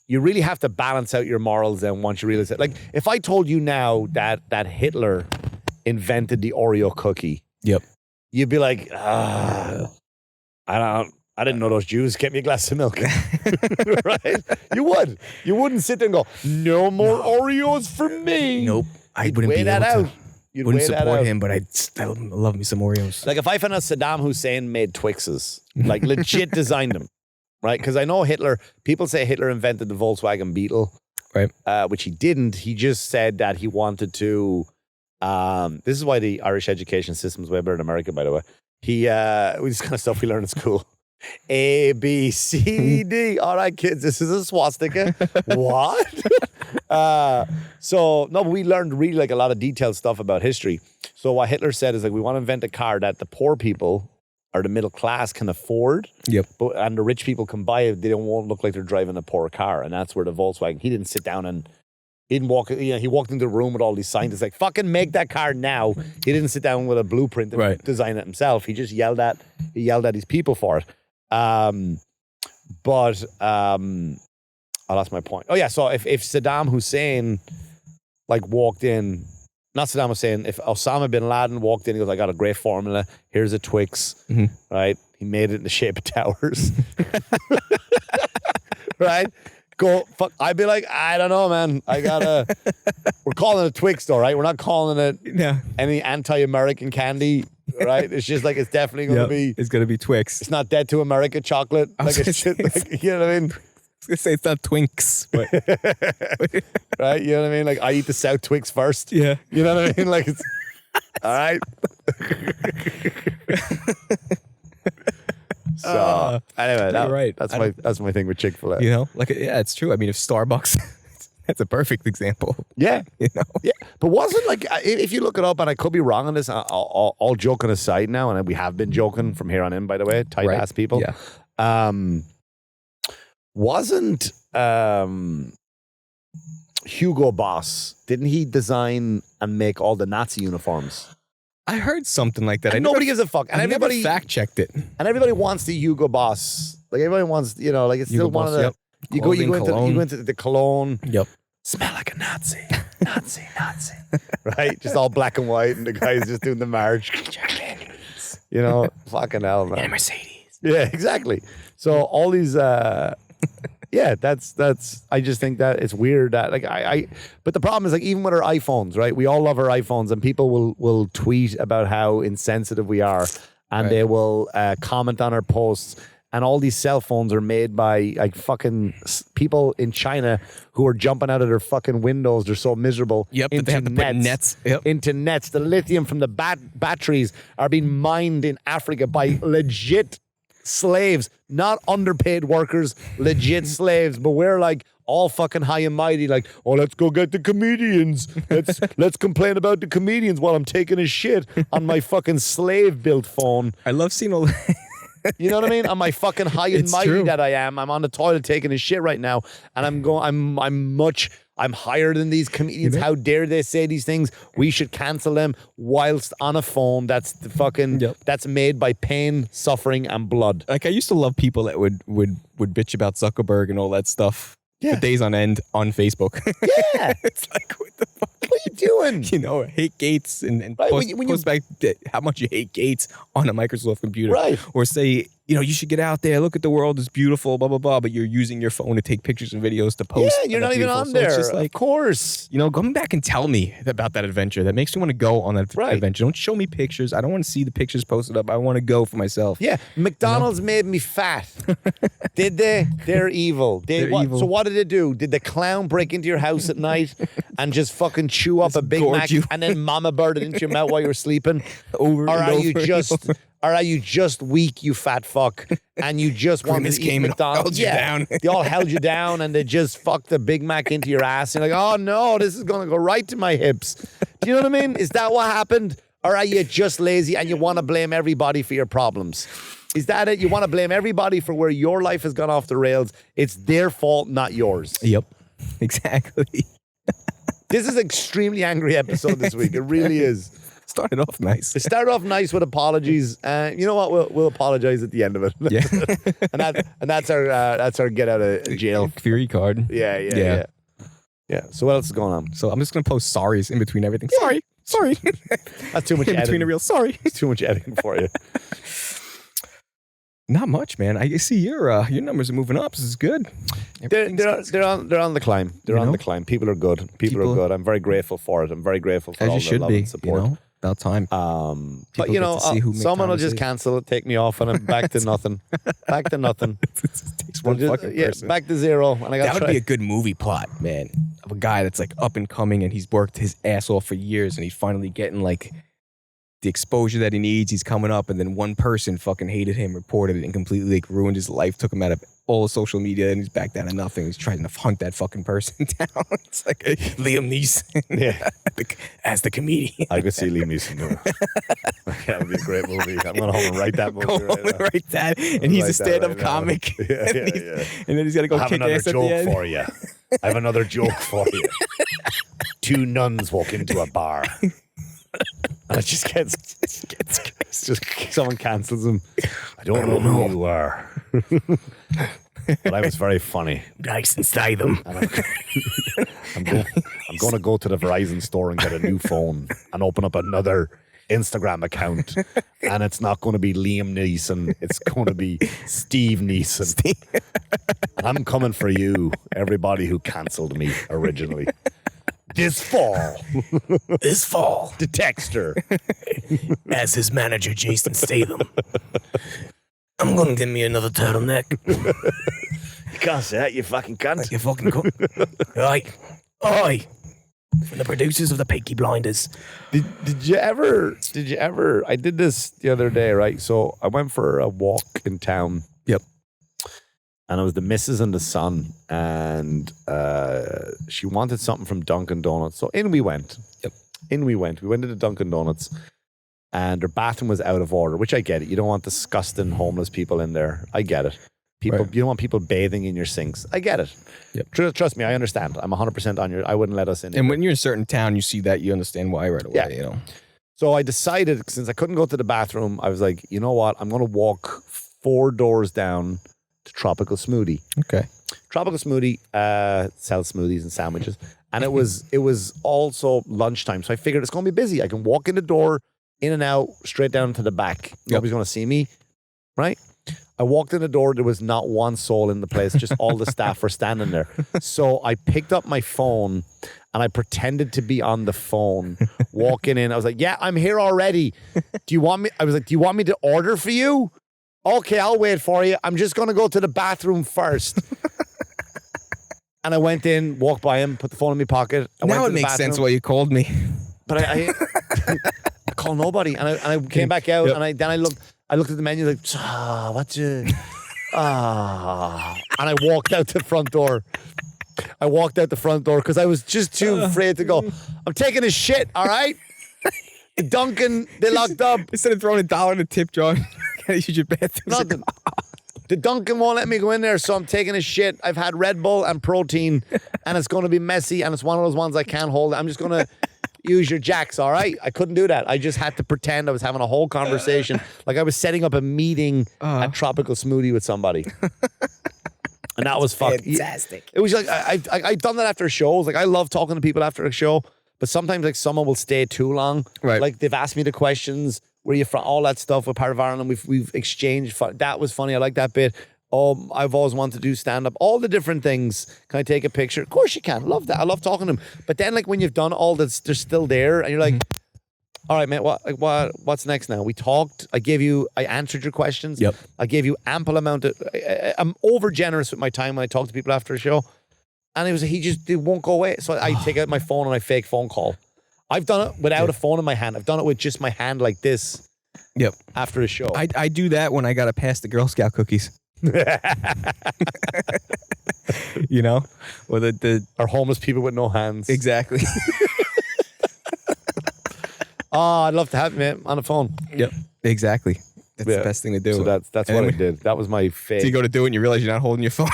[SPEAKER 3] you really have to balance out your morals then once you realize it. Like if I told you now that Hitler invented the Oreo cookie, you'd be like, I didn't know those Jews. Get me a glass of milk. Right? You would. You wouldn't sit there and go, no more Oreos for me.
[SPEAKER 2] Nope. I wouldn't
[SPEAKER 3] weigh
[SPEAKER 2] be
[SPEAKER 3] that
[SPEAKER 2] able
[SPEAKER 3] out.
[SPEAKER 2] to.
[SPEAKER 3] You'd
[SPEAKER 2] Wouldn't
[SPEAKER 3] weigh that
[SPEAKER 2] support
[SPEAKER 3] out.
[SPEAKER 2] him, but I love me some Oreos.
[SPEAKER 3] Like if I found out Saddam Hussein made Twixes, like legit designed them, right? Because I know people say Hitler invented the Volkswagen Beetle,
[SPEAKER 2] right?
[SPEAKER 3] Which he didn't. He just said that he wanted to, this is why the Irish education system is way better than America, by the way. This kind of stuff we learn in school. A, B, C, D. All right, kids, this is a swastika. What? But we learned really like a lot of detailed stuff about history. So what Hitler said is like, we want to invent a car that the poor people or the middle class can afford.
[SPEAKER 2] Yep.
[SPEAKER 3] And the rich people can buy it. They won't look like they're driving a poor car. And that's where the Volkswagen, he didn't sit down and he didn't walk, he walked into the room with all these scientists like, fucking make that car now. He didn't sit down with a blueprint and design it himself. He just yelled at his people for it. I lost my point. Oh yeah, so if Saddam Hussein like walked in, not Saddam Hussein, if Osama bin Laden walked in, he goes, I got a great formula. Here's a Twix, right? He made it in the shape of towers, right? Go fuck. I'd be like, I don't know, man. We're calling it Twix though, right? We're not calling it any anti-American candy. Right? It's just like, it's definitely going to be.
[SPEAKER 2] It's going to be Twix.
[SPEAKER 3] It's not Dead to America chocolate. Like it's shit, like, you know what I mean?
[SPEAKER 2] I was going to say it's not Twinks, but.
[SPEAKER 3] Right? You know what I mean? Like I eat the South Twix first.
[SPEAKER 2] Yeah.
[SPEAKER 3] You know what I mean? Like it's. All right. So anyway, that's my thing with Chick-Fil-A.
[SPEAKER 2] You know, like, yeah, it's true. I mean, if Starbucks. That's a perfect example.
[SPEAKER 3] Yeah.
[SPEAKER 2] You know? Yeah.
[SPEAKER 3] But wasn't like, if you look it up, and I could be wrong on this, all joking aside now, and we have been joking from here on in, by the way, tight ass people.
[SPEAKER 2] Yeah.
[SPEAKER 3] Wasn't Hugo Boss, didn't he design and make all the Nazi uniforms?
[SPEAKER 2] I heard something like that.
[SPEAKER 3] And nobody gives a fuck. And
[SPEAKER 2] I
[SPEAKER 3] everybody
[SPEAKER 2] never fact checked it.
[SPEAKER 3] And everybody wants the Hugo Boss Like everyone wants, like it's still one of the.
[SPEAKER 2] Yep.
[SPEAKER 3] You go
[SPEAKER 2] Clothing,
[SPEAKER 3] into the cologne.
[SPEAKER 2] Yep.
[SPEAKER 3] Smell like a Nazi, Nazi, Nazi. Right, just all black and white, and the guy's just doing the march. Fucking hell, man.
[SPEAKER 2] And a Mercedes.
[SPEAKER 3] Yeah, exactly. So all these, yeah, that's. I just think that it's weird that but the problem is like even with our iPhones, right? We all love our iPhones, and people will tweet about how insensitive we are, and they will comment on our posts. And all these cell phones are made by like fucking people in China who are jumping out of their fucking windows. They're so miserable.
[SPEAKER 2] Yep, but they have to put nets. Yep.
[SPEAKER 3] Into nets. The lithium from the batteries are being mined in Africa by legit slaves, not underpaid workers, legit slaves. But we're like all fucking high and mighty, like, oh, let's go get the comedians. Let's complain about the comedians while I'm taking a shit on my fucking slave-built phone.
[SPEAKER 2] I love seeing all.
[SPEAKER 3] You know what I mean? On my fucking high and
[SPEAKER 2] It's
[SPEAKER 3] mighty
[SPEAKER 2] true.
[SPEAKER 3] that I am. I'm on the toilet taking a shit right now, and I'm higher than these comedians. How dare they say these things? We should cancel them whilst on a phone that's that's made by pain, suffering, and blood.
[SPEAKER 2] Like I used to love people that would bitch about Zuckerberg and all that stuff for days on end on Facebook.
[SPEAKER 3] Yeah.
[SPEAKER 2] It's like, what the fuck?
[SPEAKER 3] What are you doing?
[SPEAKER 2] Hate Gates and
[SPEAKER 3] Right,
[SPEAKER 2] post back how much you hate Gates on a Microsoft computer.
[SPEAKER 3] Right.
[SPEAKER 2] Or say, you should get out there, look at the world, it's beautiful, blah, blah, blah, but you're using your phone to take pictures and videos to post.
[SPEAKER 3] Yeah, you're not even on
[SPEAKER 2] So
[SPEAKER 3] there.
[SPEAKER 2] it's just like,
[SPEAKER 3] of course.
[SPEAKER 2] come back and tell me about that adventure. That makes me want to go on that adventure. Don't show me pictures. I don't want to see the pictures posted up. I want to go for myself.
[SPEAKER 3] Yeah, McDonald's made me fat. Did they? They're evil.
[SPEAKER 2] They're evil.
[SPEAKER 3] So what did they do? Did the clown break into your house at night and just fucking chew up a Big
[SPEAKER 2] gorge
[SPEAKER 3] Mac
[SPEAKER 2] you.
[SPEAKER 3] and then mama bird it into your mouth while you were sleeping?
[SPEAKER 2] Over
[SPEAKER 3] Or
[SPEAKER 2] and
[SPEAKER 3] are you
[SPEAKER 2] over and
[SPEAKER 3] just...
[SPEAKER 2] over.
[SPEAKER 3] Or are you just weak, you fat fuck, and you just want
[SPEAKER 2] Grimace
[SPEAKER 3] to eat
[SPEAKER 2] came and
[SPEAKER 3] McDonald's?
[SPEAKER 2] held you down.
[SPEAKER 3] They all held you down, and they just fucked the Big Mac into your ass. You're like, oh no, this is going to go right to my hips. Do you know what I mean? Is that what happened? Or are you just lazy and you want to blame everybody for your problems? Is that it? You want to blame everybody for where your life has gone off the rails. It's their fault, not yours.
[SPEAKER 2] Yep, exactly.
[SPEAKER 3] This is an extremely angry episode this week. It really is.
[SPEAKER 2] Started off nice.
[SPEAKER 3] It started off nice with apologies. You know what? We'll apologize at the end of it.
[SPEAKER 2] Yeah.
[SPEAKER 3] and that's our get out of jail.
[SPEAKER 2] Fury card.
[SPEAKER 3] Yeah. So what else is going on?
[SPEAKER 2] So I'm just gonna post sorries in between everything. Sorry.
[SPEAKER 3] That's too much
[SPEAKER 2] in between
[SPEAKER 3] editing.
[SPEAKER 2] a real sorry.
[SPEAKER 3] It's too much editing for you.
[SPEAKER 2] Not much, man. I see your numbers are moving up. This is good.
[SPEAKER 3] They're on the climb. They're on the climb. People are good. People are good. I'm very grateful for it. I'm very grateful for
[SPEAKER 2] As
[SPEAKER 3] all
[SPEAKER 2] you
[SPEAKER 3] the
[SPEAKER 2] should
[SPEAKER 3] love
[SPEAKER 2] be.
[SPEAKER 3] and support.
[SPEAKER 2] About time.
[SPEAKER 3] But
[SPEAKER 2] People get to see who make
[SPEAKER 3] someone will
[SPEAKER 2] time to
[SPEAKER 3] just
[SPEAKER 2] see.
[SPEAKER 3] cancel it, take me off, and I'm back to nothing. Back to nothing.
[SPEAKER 2] It takes one fucking person.
[SPEAKER 3] back to zero. And I got
[SPEAKER 2] That would be a good movie plot, man. Of a guy that's like up and coming and he's worked his ass off for years and he's finally getting like the exposure that he needs. He's coming up and then one person fucking hated him, reported it, and completely like ruined his life, took him out of all of social media, and he's back down to nothing. He's trying to hunt that fucking person down. It's like Liam Neeson as the comedian.
[SPEAKER 3] I could see Liam Neeson doing it. That would be a great movie. I'm going to home and write that movie
[SPEAKER 2] Go
[SPEAKER 3] right
[SPEAKER 2] home and
[SPEAKER 3] now.
[SPEAKER 2] write that. And he's a
[SPEAKER 3] Write that
[SPEAKER 2] stand-up
[SPEAKER 3] right now.
[SPEAKER 2] comic.
[SPEAKER 3] Yeah.
[SPEAKER 2] And then he's got to go
[SPEAKER 3] I have
[SPEAKER 2] kick
[SPEAKER 3] another
[SPEAKER 2] ass at the
[SPEAKER 3] joke
[SPEAKER 2] end.
[SPEAKER 3] for you. I have another joke for you. Two nuns walk into a bar. And it just gets just someone cancels him. I don't know who you are. But I was very funny.
[SPEAKER 2] Nice and stay them.
[SPEAKER 3] And I'm going to go to the Verizon store and get a new phone and open up another Instagram account. And it's not going to be Liam Neeson. It's going to be Steve Neeson. And I'm coming for you, everybody who cancelled me originally. This fall, the Texter,
[SPEAKER 2] as his manager, Jason Statham. I'm gonna give me another turtleneck.
[SPEAKER 3] You can't say that, you fucking cunt.
[SPEAKER 2] You fucking cook. Oi. From the producers of the Peaky Blinders.
[SPEAKER 3] Did you ever, I did this the other day, right? So I went for a walk in town.
[SPEAKER 2] Yep.
[SPEAKER 3] And it was the missus and the son. And she wanted something from Dunkin' Donuts. So in we went.
[SPEAKER 2] Yep.
[SPEAKER 3] In we went. We went to the Dunkin' Donuts. And their bathroom was out of order, which I get it. You don't want disgusting homeless people in there. I get it. You don't want people bathing in your sinks. I get it.
[SPEAKER 2] Yep.
[SPEAKER 3] Trust me, I understand. I'm 100% on your. I wouldn't let us in.
[SPEAKER 2] And when you're in a certain town, you see that, you understand why right away.
[SPEAKER 3] Yeah.
[SPEAKER 2] You know.
[SPEAKER 3] So I decided, since I couldn't go to the bathroom, I was like, you know what? I'm going to walk 4 doors down to Tropical Smoothie.
[SPEAKER 2] Okay.
[SPEAKER 3] Tropical Smoothie sells smoothies and sandwiches. And it was also lunchtime. So I figured it's going to be busy. I can walk in the door, in and out, straight down to the back. Nobody's going to see me, right? I walked in the door. There was not one soul in the place. Just all the staff were standing there. So I picked up my phone and I pretended to be on the phone, walking in. I was like, yeah, I'm here already. Do you want me? I was like, do you want me to order for you? Okay, I'll wait for you. I'm just going to go to the bathroom first. And I went in, walked by him, put the phone in my pocket.
[SPEAKER 2] Now it makes sense why you called me.
[SPEAKER 3] But I called nobody. And I came back out and I looked at the menu like, what's and I walked out the front door. I walked out the front door because I was just too afraid to go. I'm taking a shit, all right? Duncan, they locked up.
[SPEAKER 2] Instead of throwing $1 in a tip, John, gotta use your bathroom.
[SPEAKER 3] Nothing. The Duncan won't let me go in there, so I'm taking a shit. I've had Red Bull and protein, and it's going to be messy, and it's one of those ones I can't hold. I'm just going to use your jacks, all right? I couldn't do that. I just had to pretend I was having a whole conversation, like I was setting up a meeting at Tropical Smoothie with somebody. And that was
[SPEAKER 2] fantastic.
[SPEAKER 3] It was like, I've done that after shows. Like, I love talking to people after a show, but sometimes, like, someone will stay too long.
[SPEAKER 2] Right.
[SPEAKER 3] Like, they've asked me the questions. Where you from? All that stuff with part of Ireland. We've exchanged. That was funny. I like that bit. I've always wanted to do stand up. All the different things. Can I take a picture? Of course you can. Love that. I love talking to them. But then, like when you've done all that, they're still there, and you're like, all right, man. What's next now? We talked. I answered your questions.
[SPEAKER 2] Yep.
[SPEAKER 3] I gave you ample amount of. I'm over generous with my time when I talk to people after a show, and it won't go away. So I take out my phone and I fake phone call. I've done it without a phone in my hand. I've done it with just my hand like this.
[SPEAKER 2] Yep.
[SPEAKER 3] After a show.
[SPEAKER 2] I do that when I got to pass the Girl Scout cookies. You know? Or
[SPEAKER 3] or homeless people with no hands.
[SPEAKER 2] Exactly.
[SPEAKER 3] I'd love to have it on the phone.
[SPEAKER 2] Yep. Exactly. That's the best thing to do.
[SPEAKER 3] So that's what I did. That was my fake.
[SPEAKER 2] So you go to do it and you realize you're not holding your phone.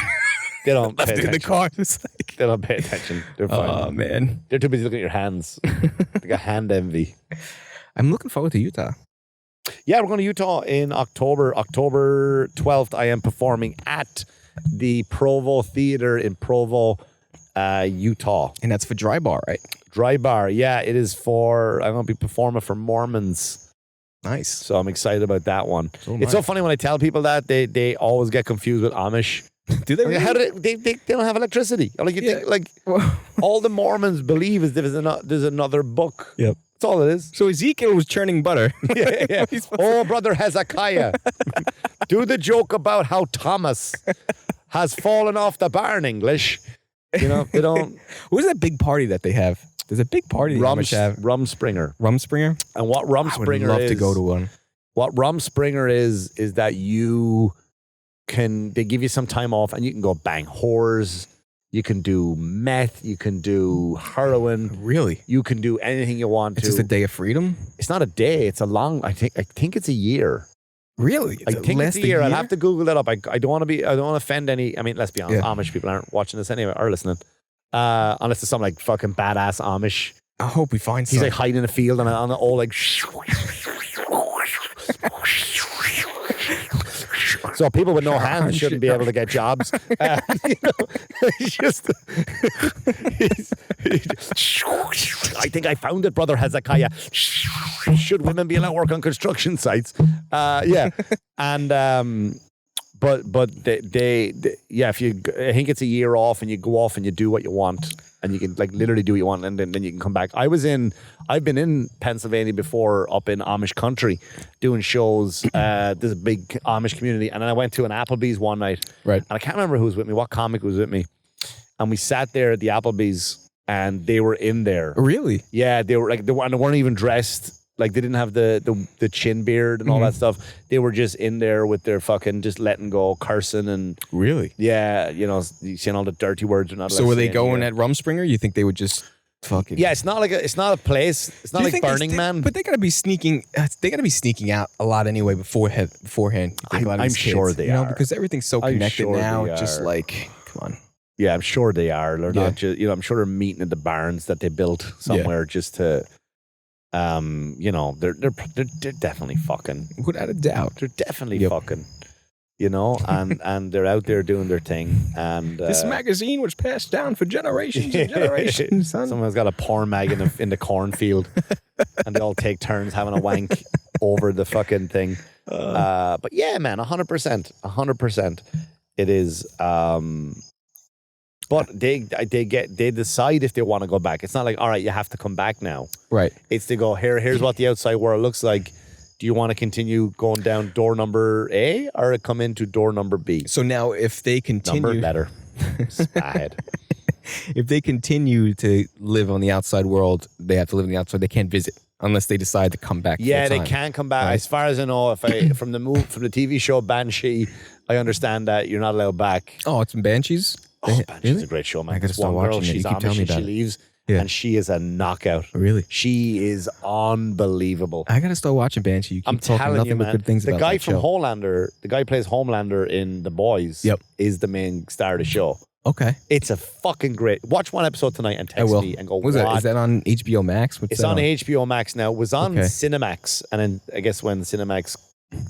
[SPEAKER 3] They don't pay
[SPEAKER 2] Left it in the
[SPEAKER 3] attention.
[SPEAKER 2] car. It's like,
[SPEAKER 3] They don't pay attention. They're fine.
[SPEAKER 2] oh, man.
[SPEAKER 3] They're too busy looking at your hands. They got hand envy.
[SPEAKER 2] I'm looking forward to Utah.
[SPEAKER 3] Yeah, we're going to Utah in October. October 12th, I am performing at the Provo Theater in Provo, Utah.
[SPEAKER 2] And that's for Dry Bar, right?
[SPEAKER 3] Dry Bar. Yeah, it is for, I'm going to be performing for Mormons.
[SPEAKER 2] Nice.
[SPEAKER 3] So I'm excited about that one.
[SPEAKER 2] So
[SPEAKER 3] It's so funny when I tell people that, they always get confused with Amish.
[SPEAKER 2] Do they
[SPEAKER 3] Like,
[SPEAKER 2] really?
[SPEAKER 3] how do they don't have electricity? Like you think, like all the Mormons believe is there's another book.
[SPEAKER 2] Yep.
[SPEAKER 3] That's all it is.
[SPEAKER 2] So Ezekiel was churning butter.
[SPEAKER 3] Yeah. Oh, brother Hezekiah, do the joke about how Thomas has fallen off the barn. English, you know they don't.
[SPEAKER 2] What was that big party that they have? There's a big party the Amish have.
[SPEAKER 3] Rumspringer.
[SPEAKER 2] Rumspringer?
[SPEAKER 3] And what Rumspringer
[SPEAKER 2] I would love
[SPEAKER 3] is,
[SPEAKER 2] to go to one.
[SPEAKER 3] What Rumspringer is that they give you some time off and you can go bang whores, you can do meth, you can do heroin,
[SPEAKER 2] Really?
[SPEAKER 3] you can do anything you want
[SPEAKER 2] It's
[SPEAKER 3] to.
[SPEAKER 2] just a day of freedom?
[SPEAKER 3] It's not a day, it's a long, I think it's a year.
[SPEAKER 2] Really?
[SPEAKER 3] I think it's a year. I'll have to Google that up. I don't want to offend any, I mean, let's be honest,
[SPEAKER 2] Yeah.
[SPEAKER 3] Amish people aren't watching this anyway or listening. Unless it's some like fucking badass Amish.
[SPEAKER 2] I hope we find
[SPEAKER 3] He's
[SPEAKER 2] some.
[SPEAKER 3] like hiding in a field and on the all like. So people with no hands shouldn't be able to get jobs. He's just. I think I found it, brother Hezekiah. Should women be allowed to work on construction sites? Yeah, and but they if you, I think it's a year off and you go off and you do what you want and you can like literally do what you want and then you can come back. I've been in Pennsylvania before, up in Amish country, doing shows. There's a big Amish community, and then I went to an Applebee's one night.
[SPEAKER 2] Right.
[SPEAKER 3] And I can't remember who was with me, what comic was with me, and we sat there at the Applebee's, and they were in there.
[SPEAKER 2] Really?
[SPEAKER 3] Yeah, they were like and they weren't even dressed. Like they didn't have the chin beard and all that stuff. They were just in there with their fucking just letting go, cursing and
[SPEAKER 2] Really?
[SPEAKER 3] yeah, you know, saying all the dirty words. Or not.
[SPEAKER 2] So were they going at Rumspringer? You think they would just fucking?
[SPEAKER 3] Yeah, it's not a place. It's not
[SPEAKER 2] Do you
[SPEAKER 3] like
[SPEAKER 2] think
[SPEAKER 3] Burning Man.
[SPEAKER 2] But they gotta be sneaking. They gotta be sneaking out a lot anyway beforehand. You think a lot of
[SPEAKER 3] I'm
[SPEAKER 2] these kids,
[SPEAKER 3] sure they
[SPEAKER 2] you know,
[SPEAKER 3] are.
[SPEAKER 2] because everything's so
[SPEAKER 3] I'm
[SPEAKER 2] connected
[SPEAKER 3] sure
[SPEAKER 2] now.
[SPEAKER 3] they
[SPEAKER 2] It's just
[SPEAKER 3] are.
[SPEAKER 2] like, come on.
[SPEAKER 3] Yeah, I'm sure they are. They're
[SPEAKER 2] Yeah.
[SPEAKER 3] not just, you know, I'm sure they're meeting at the barns that they built somewhere just to, you know, they're definitely fucking.
[SPEAKER 2] Without a doubt.
[SPEAKER 3] They're definitely
[SPEAKER 2] Yep.
[SPEAKER 3] fucking. you know, and they're out there doing their thing. And
[SPEAKER 2] This magazine was passed down for generations and generations, son.
[SPEAKER 3] someone's got a porn mag in the cornfield, and they all take turns having a wank over the fucking thing. But yeah, man, 100%. It is. But they decide if they want to go back. It's not like, all right, you have to come back now.
[SPEAKER 2] Right.
[SPEAKER 3] It's to go, here's what the outside world looks like. Do you want to continue going down door number A or come into door number B?
[SPEAKER 2] So now if they continue...
[SPEAKER 3] Number letter. Spahead.
[SPEAKER 2] If they continue to live on the outside world, they have to live on the outside. They can't visit unless they decide to come back.
[SPEAKER 3] Yeah, they
[SPEAKER 2] full-time.
[SPEAKER 3] can come back.
[SPEAKER 2] Right.
[SPEAKER 3] As far as I know, from the TV show Banshee, I understand that you're not allowed back.
[SPEAKER 2] Oh, it's in Banshees?
[SPEAKER 3] Oh, Banshee's a great show, man.
[SPEAKER 2] I gotta
[SPEAKER 3] This
[SPEAKER 2] start
[SPEAKER 3] one girl,
[SPEAKER 2] watching it.
[SPEAKER 3] she's
[SPEAKER 2] You keep
[SPEAKER 3] on
[SPEAKER 2] telling me
[SPEAKER 3] mission,
[SPEAKER 2] about
[SPEAKER 3] she
[SPEAKER 2] it.
[SPEAKER 3] leaves,
[SPEAKER 2] Yeah.
[SPEAKER 3] and she is a knockout.
[SPEAKER 2] Really?
[SPEAKER 3] She is unbelievable.
[SPEAKER 2] I gotta start watching Banshee. You keep
[SPEAKER 3] I'm
[SPEAKER 2] talking
[SPEAKER 3] telling
[SPEAKER 2] nothing
[SPEAKER 3] you,
[SPEAKER 2] but
[SPEAKER 3] man.
[SPEAKER 2] good things
[SPEAKER 3] The
[SPEAKER 2] about
[SPEAKER 3] guy
[SPEAKER 2] that
[SPEAKER 3] from
[SPEAKER 2] show.
[SPEAKER 3] Homelander, the guy who plays Homelander in The Boys,
[SPEAKER 2] Yep.
[SPEAKER 3] is the main star of the show.
[SPEAKER 2] Okay.
[SPEAKER 3] It's a fucking great. Watch one episode tonight and
[SPEAKER 2] I
[SPEAKER 3] text
[SPEAKER 2] will.
[SPEAKER 3] me and go,
[SPEAKER 2] What is that? Is that on HBO Max? What's
[SPEAKER 3] It's
[SPEAKER 2] that
[SPEAKER 3] on HBO Max now. It was on
[SPEAKER 2] Okay.
[SPEAKER 3] Cinemax, and then I guess when Cinemax,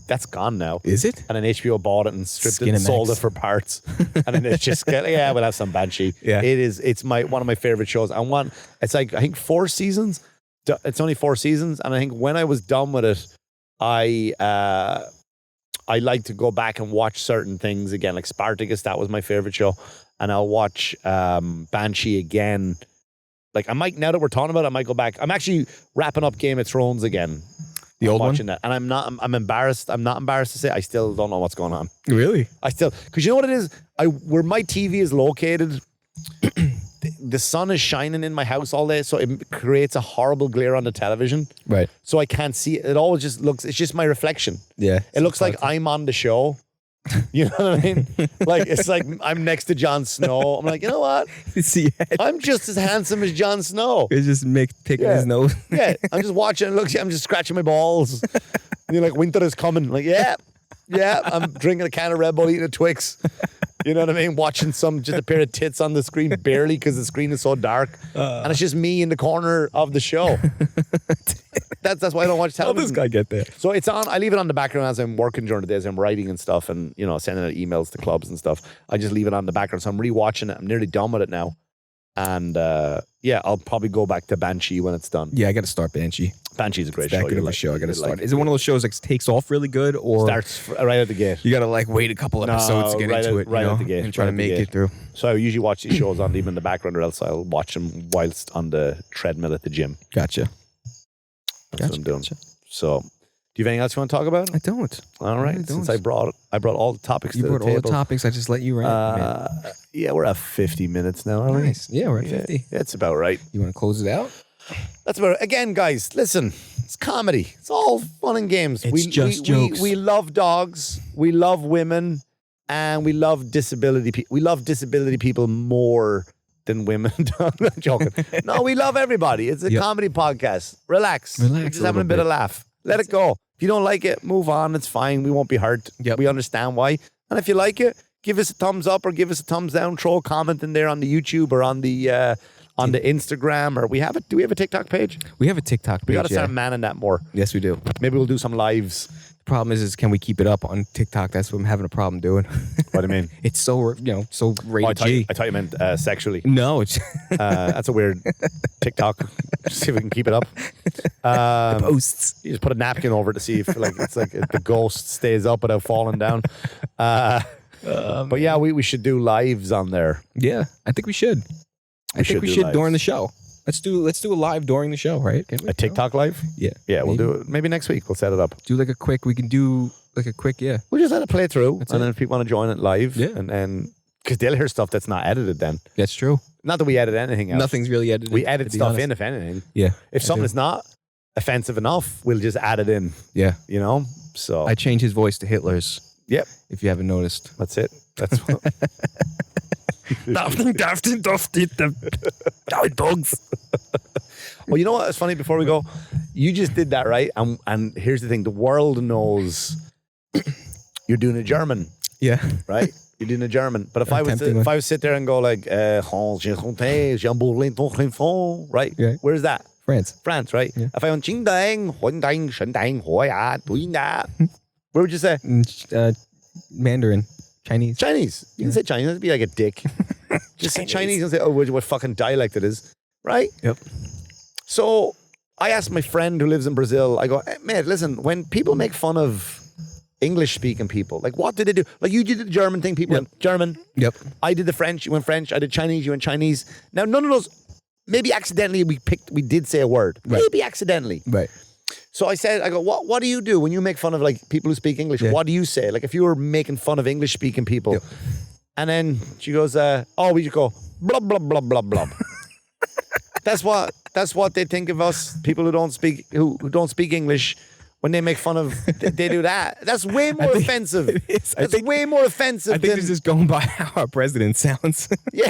[SPEAKER 3] that's gone now.
[SPEAKER 2] Is it?
[SPEAKER 3] And then HBO bought it and stripped it and
[SPEAKER 2] Skinemax.
[SPEAKER 3] sold it for parts. And then it's just yeah, we'll have some Banshee.
[SPEAKER 2] Yeah.
[SPEAKER 3] It's one of my favorite shows. It's like I think 4 seasons. It's only 4 seasons, and I think when I was done with it, I like to go back and watch certain things again. Like Spartacus, that was my favorite show, and I'll watch Banshee again. Like I might, now that we're talking about it, I might go back. I'm actually wrapping up Game of Thrones again.
[SPEAKER 2] The old
[SPEAKER 3] watching
[SPEAKER 2] one?
[SPEAKER 3] that, and I'm embarrassed. I'm not embarrassed to say I still don't know what's going on.
[SPEAKER 2] Really?
[SPEAKER 3] Because you know what it is? Where my TV is located, the sun is shining in my house all day, so it creates a horrible glare on the television.
[SPEAKER 2] Right.
[SPEAKER 3] So I can't see it. It always just looks, it's just my reflection.
[SPEAKER 2] Yeah.
[SPEAKER 3] It looks like I'm on the show. You know what I mean? Like, it's like I'm next to Jon Snow. I'm like, you know what?
[SPEAKER 2] See,
[SPEAKER 3] I'm just as handsome as Jon Snow.
[SPEAKER 2] it's just Mick picking
[SPEAKER 3] Yeah.
[SPEAKER 2] his nose.
[SPEAKER 3] Yeah, I'm just watching. Look, I'm just scratching my balls. And you're like, winter is coming. Like, yeah. I'm drinking a can of Red Bull, eating a Twix. You know what I mean? Watching just a pair of tits on the screen, barely, because the screen is so dark, and it's just me in the corner of the show. That's why I don't watch
[SPEAKER 2] How does
[SPEAKER 3] television.
[SPEAKER 2] this guy get there?
[SPEAKER 3] So it's on. I leave it on the background as I'm working during the day, as I'm writing and stuff, and sending out emails to clubs and stuff. I just leave it on the background. So I'm rewatching it. I'm nearly done with it now, and yeah, I'll probably go back to Banshee when it's done.
[SPEAKER 2] Yeah, I got to start Banshee.
[SPEAKER 3] Banshee's a great
[SPEAKER 2] It's that
[SPEAKER 3] show.
[SPEAKER 2] good of
[SPEAKER 3] You'll
[SPEAKER 2] a show. I got to
[SPEAKER 3] you'll
[SPEAKER 2] start.
[SPEAKER 3] it.
[SPEAKER 2] Is it one of those shows that takes off really good, or
[SPEAKER 3] Starts right out the gate.
[SPEAKER 2] you got to like wait a couple episodes to get
[SPEAKER 3] right
[SPEAKER 2] into
[SPEAKER 3] out-
[SPEAKER 2] it,
[SPEAKER 3] right out the gate,
[SPEAKER 2] and try
[SPEAKER 3] right
[SPEAKER 2] to
[SPEAKER 3] out the
[SPEAKER 2] make
[SPEAKER 3] gate.
[SPEAKER 2] it through?
[SPEAKER 3] So I usually watch these shows on even in the background, or else I'll watch them whilst on the treadmill at the gym.
[SPEAKER 2] Gotcha.
[SPEAKER 3] That's what I'm doing. So, do you have anything else you want to talk about?
[SPEAKER 2] I don't.
[SPEAKER 3] All right.
[SPEAKER 2] I don't.
[SPEAKER 3] Since I brought all the topics
[SPEAKER 2] You
[SPEAKER 3] to
[SPEAKER 2] brought
[SPEAKER 3] the
[SPEAKER 2] all
[SPEAKER 3] table.
[SPEAKER 2] the topics. I just let you rant. man.
[SPEAKER 3] Yeah, we're at 50 minutes now, aren't we?
[SPEAKER 2] Nice. Yeah, we're at
[SPEAKER 3] Yeah,
[SPEAKER 2] 50.
[SPEAKER 3] that's about right.
[SPEAKER 2] You want to close it out?
[SPEAKER 3] That's about it. Again, guys, listen, it's comedy. It's all fun and games.
[SPEAKER 2] It's just jokes.
[SPEAKER 3] We love dogs. We love women. And we love disability people. We love disability people more than women. I'm joking. No, we love everybody. It's a
[SPEAKER 2] Yep.
[SPEAKER 3] comedy podcast. Relax.
[SPEAKER 2] Relax
[SPEAKER 3] We're
[SPEAKER 2] a
[SPEAKER 3] just having a
[SPEAKER 2] little
[SPEAKER 3] bit of
[SPEAKER 2] bit.
[SPEAKER 3] laugh. Let it go. If you don't like it, move on. It's fine. We won't be hurt.
[SPEAKER 2] Yep.
[SPEAKER 3] We understand why. And if you like it, give us a thumbs up or give us a thumbs down. Throw a comment in there on the YouTube or on the Instagram. Or do we have a TikTok page?
[SPEAKER 2] We have a TikTok page.
[SPEAKER 3] We got to start
[SPEAKER 2] yeah.
[SPEAKER 3] manning that more.
[SPEAKER 2] Yes, we do.
[SPEAKER 3] Maybe we'll do some lives.
[SPEAKER 2] The problem is can we keep it up on TikTok? That's what I'm having a problem doing.
[SPEAKER 3] What do you mean?
[SPEAKER 2] It's so so
[SPEAKER 3] Oh,
[SPEAKER 2] rated G.
[SPEAKER 3] I thought you meant sexually.
[SPEAKER 2] No, it's
[SPEAKER 3] That's a weird TikTok. See if we can keep it up.
[SPEAKER 2] posts.
[SPEAKER 3] You just put a napkin over it to see if if the ghost stays up without falling down. But yeah, we should do lives on there.
[SPEAKER 2] Yeah, I think we should. I think we
[SPEAKER 3] do
[SPEAKER 2] should during
[SPEAKER 3] lives.
[SPEAKER 2] the show. Let's do a live during the show, right? Can we?
[SPEAKER 3] A TikTok live?
[SPEAKER 2] Yeah.
[SPEAKER 3] Yeah, we'll
[SPEAKER 2] Maybe.
[SPEAKER 3] do it. Maybe next week we'll set it up.
[SPEAKER 2] Do like a quick. We can do like a quick. Yeah.
[SPEAKER 3] We'll just let it play through,
[SPEAKER 2] That's
[SPEAKER 3] and
[SPEAKER 2] it.
[SPEAKER 3] then if people want to join it live,
[SPEAKER 2] Yeah.
[SPEAKER 3] and because they'll hear stuff that's not edited. Then
[SPEAKER 2] That's true.
[SPEAKER 3] not that we edit anything else.
[SPEAKER 2] Nothing's really edited.
[SPEAKER 3] We edit
[SPEAKER 2] to be
[SPEAKER 3] stuff
[SPEAKER 2] honest.
[SPEAKER 3] in, if anything.
[SPEAKER 2] Yeah.
[SPEAKER 3] If
[SPEAKER 2] I
[SPEAKER 3] something
[SPEAKER 2] do.
[SPEAKER 3] is not offensive enough, we'll just add it in.
[SPEAKER 2] Yeah.
[SPEAKER 3] You know. So
[SPEAKER 2] I changed his voice to Hitler's.
[SPEAKER 3] yep,
[SPEAKER 2] If you haven't noticed.
[SPEAKER 3] that's it. That's what. Well, you know what? It's funny. Before we go, you just did that, right? And here's the thing: the world knows you're doing a German,
[SPEAKER 2] Yeah.
[SPEAKER 3] right? You're doing a German. But if I was
[SPEAKER 2] Attempting
[SPEAKER 3] to,
[SPEAKER 2] one.
[SPEAKER 3] if I was sit there and go like, right?
[SPEAKER 2] Yeah.
[SPEAKER 3] Where's that?
[SPEAKER 2] France.
[SPEAKER 3] France, right?
[SPEAKER 2] Yeah.
[SPEAKER 3] If I went Jing Dang, Huan Dang, Shen Dang, Hua Ya, Dui Na, where would you say?
[SPEAKER 2] Mandarin. Chinese.
[SPEAKER 3] Chinese. You can say Chinese. It'd be like a dick. Just say Chinese and say, oh, what fucking dialect it is. Right?
[SPEAKER 2] Yep.
[SPEAKER 3] So I asked my friend who lives in Brazil, I go, hey, mate, listen, when people make fun of English-speaking people, like what did they do? Like you did the German thing, people went German.
[SPEAKER 2] Yep.
[SPEAKER 3] I did the French, you went French. I did Chinese, you went Chinese. Now, none of those, maybe accidentally we did say a word.
[SPEAKER 2] Right.
[SPEAKER 3] Maybe accidentally.
[SPEAKER 2] Right.
[SPEAKER 3] So I said, I go, what do you do when you make fun of like people who speak English?
[SPEAKER 2] Yeah.
[SPEAKER 3] What do you say? Like if you were making fun of English-speaking people.
[SPEAKER 2] Yep.
[SPEAKER 3] And then she goes, we just go, blah, blah, blah, blah, blah. That's what they think of us, people who don't speak English. When they make fun of, they do that. That's way more offensive. That's way more offensive.
[SPEAKER 2] I think
[SPEAKER 3] than,
[SPEAKER 2] it's just going by how our president sounds.
[SPEAKER 3] yeah,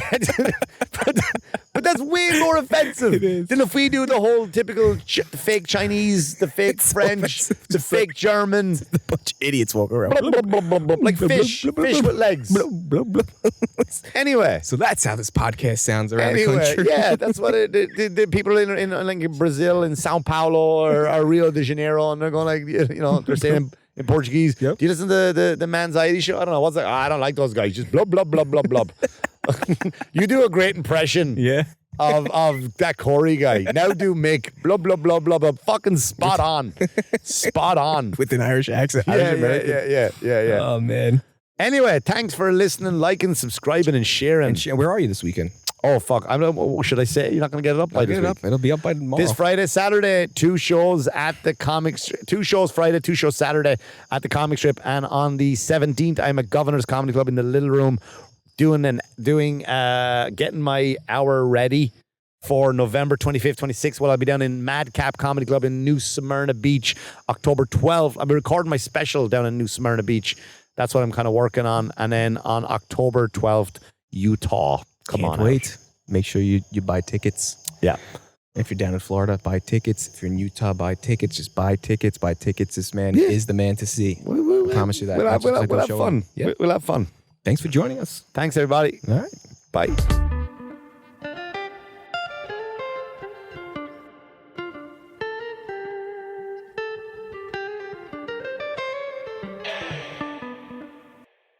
[SPEAKER 3] but that's way more offensive than if we do the whole typical fake Chinese, the fake French, the fake German.
[SPEAKER 2] A bunch of idiots walking around.
[SPEAKER 3] Blah, blah, blah, blah, blah, like fish with legs.
[SPEAKER 2] Blah, blah, blah.
[SPEAKER 3] Anyway.
[SPEAKER 2] So that's how this podcast sounds around the country.
[SPEAKER 3] Yeah, that's what the people in like Brazil, in Sao Paulo or Rio de Janeiro, and they're going like, they're saying in Portuguese,
[SPEAKER 2] Yep.
[SPEAKER 3] do you listen to the MANxiety show? I don't know. What's that? I don't like those guys. Just blah, blah, blah, blah, blah. You do a great impression
[SPEAKER 2] Yeah.
[SPEAKER 3] of that Corey guy. Now do Mick. Blah, blah, blah, blah, blah. Fucking spot on. Spot on.
[SPEAKER 2] With an Irish accent. Irish American.
[SPEAKER 3] Yeah.
[SPEAKER 2] Oh, man.
[SPEAKER 3] Anyway, thanks for listening, liking, subscribing, and sharing.
[SPEAKER 2] Where are you this weekend?
[SPEAKER 3] Oh, fuck. I don't know. What should I say? You're not going to get it up by
[SPEAKER 2] I'll
[SPEAKER 3] this
[SPEAKER 2] get it
[SPEAKER 3] week?
[SPEAKER 2] up. It'll be up by tomorrow.
[SPEAKER 3] This Friday, Saturday, 2 shows at the comic strip. 2 shows Friday, 2 shows Saturday at the comic strip. And on the 17th, I'm at Governor's Comedy Club in the Little Room getting my hour ready for November 25th, 26th. Well, I'll be down in Madcap Comedy Club in New Smyrna Beach, October 12th. I'll be recording my special down in New Smyrna Beach. That's what I'm kind of working on. And then on October 12th, Utah. Come
[SPEAKER 2] Can't
[SPEAKER 3] on
[SPEAKER 2] wait.
[SPEAKER 3] out.
[SPEAKER 2] Make sure you buy tickets.
[SPEAKER 3] Yeah.
[SPEAKER 2] If you're down in Florida, buy tickets. If you're in Utah, buy tickets. Just buy tickets. Buy tickets. This man is the man to see. I promise you that.
[SPEAKER 3] We'll have fun.
[SPEAKER 2] Yeah.
[SPEAKER 3] We'll have fun.
[SPEAKER 2] Thanks for joining us.
[SPEAKER 3] Thanks, everybody.
[SPEAKER 2] All right.
[SPEAKER 3] Bye.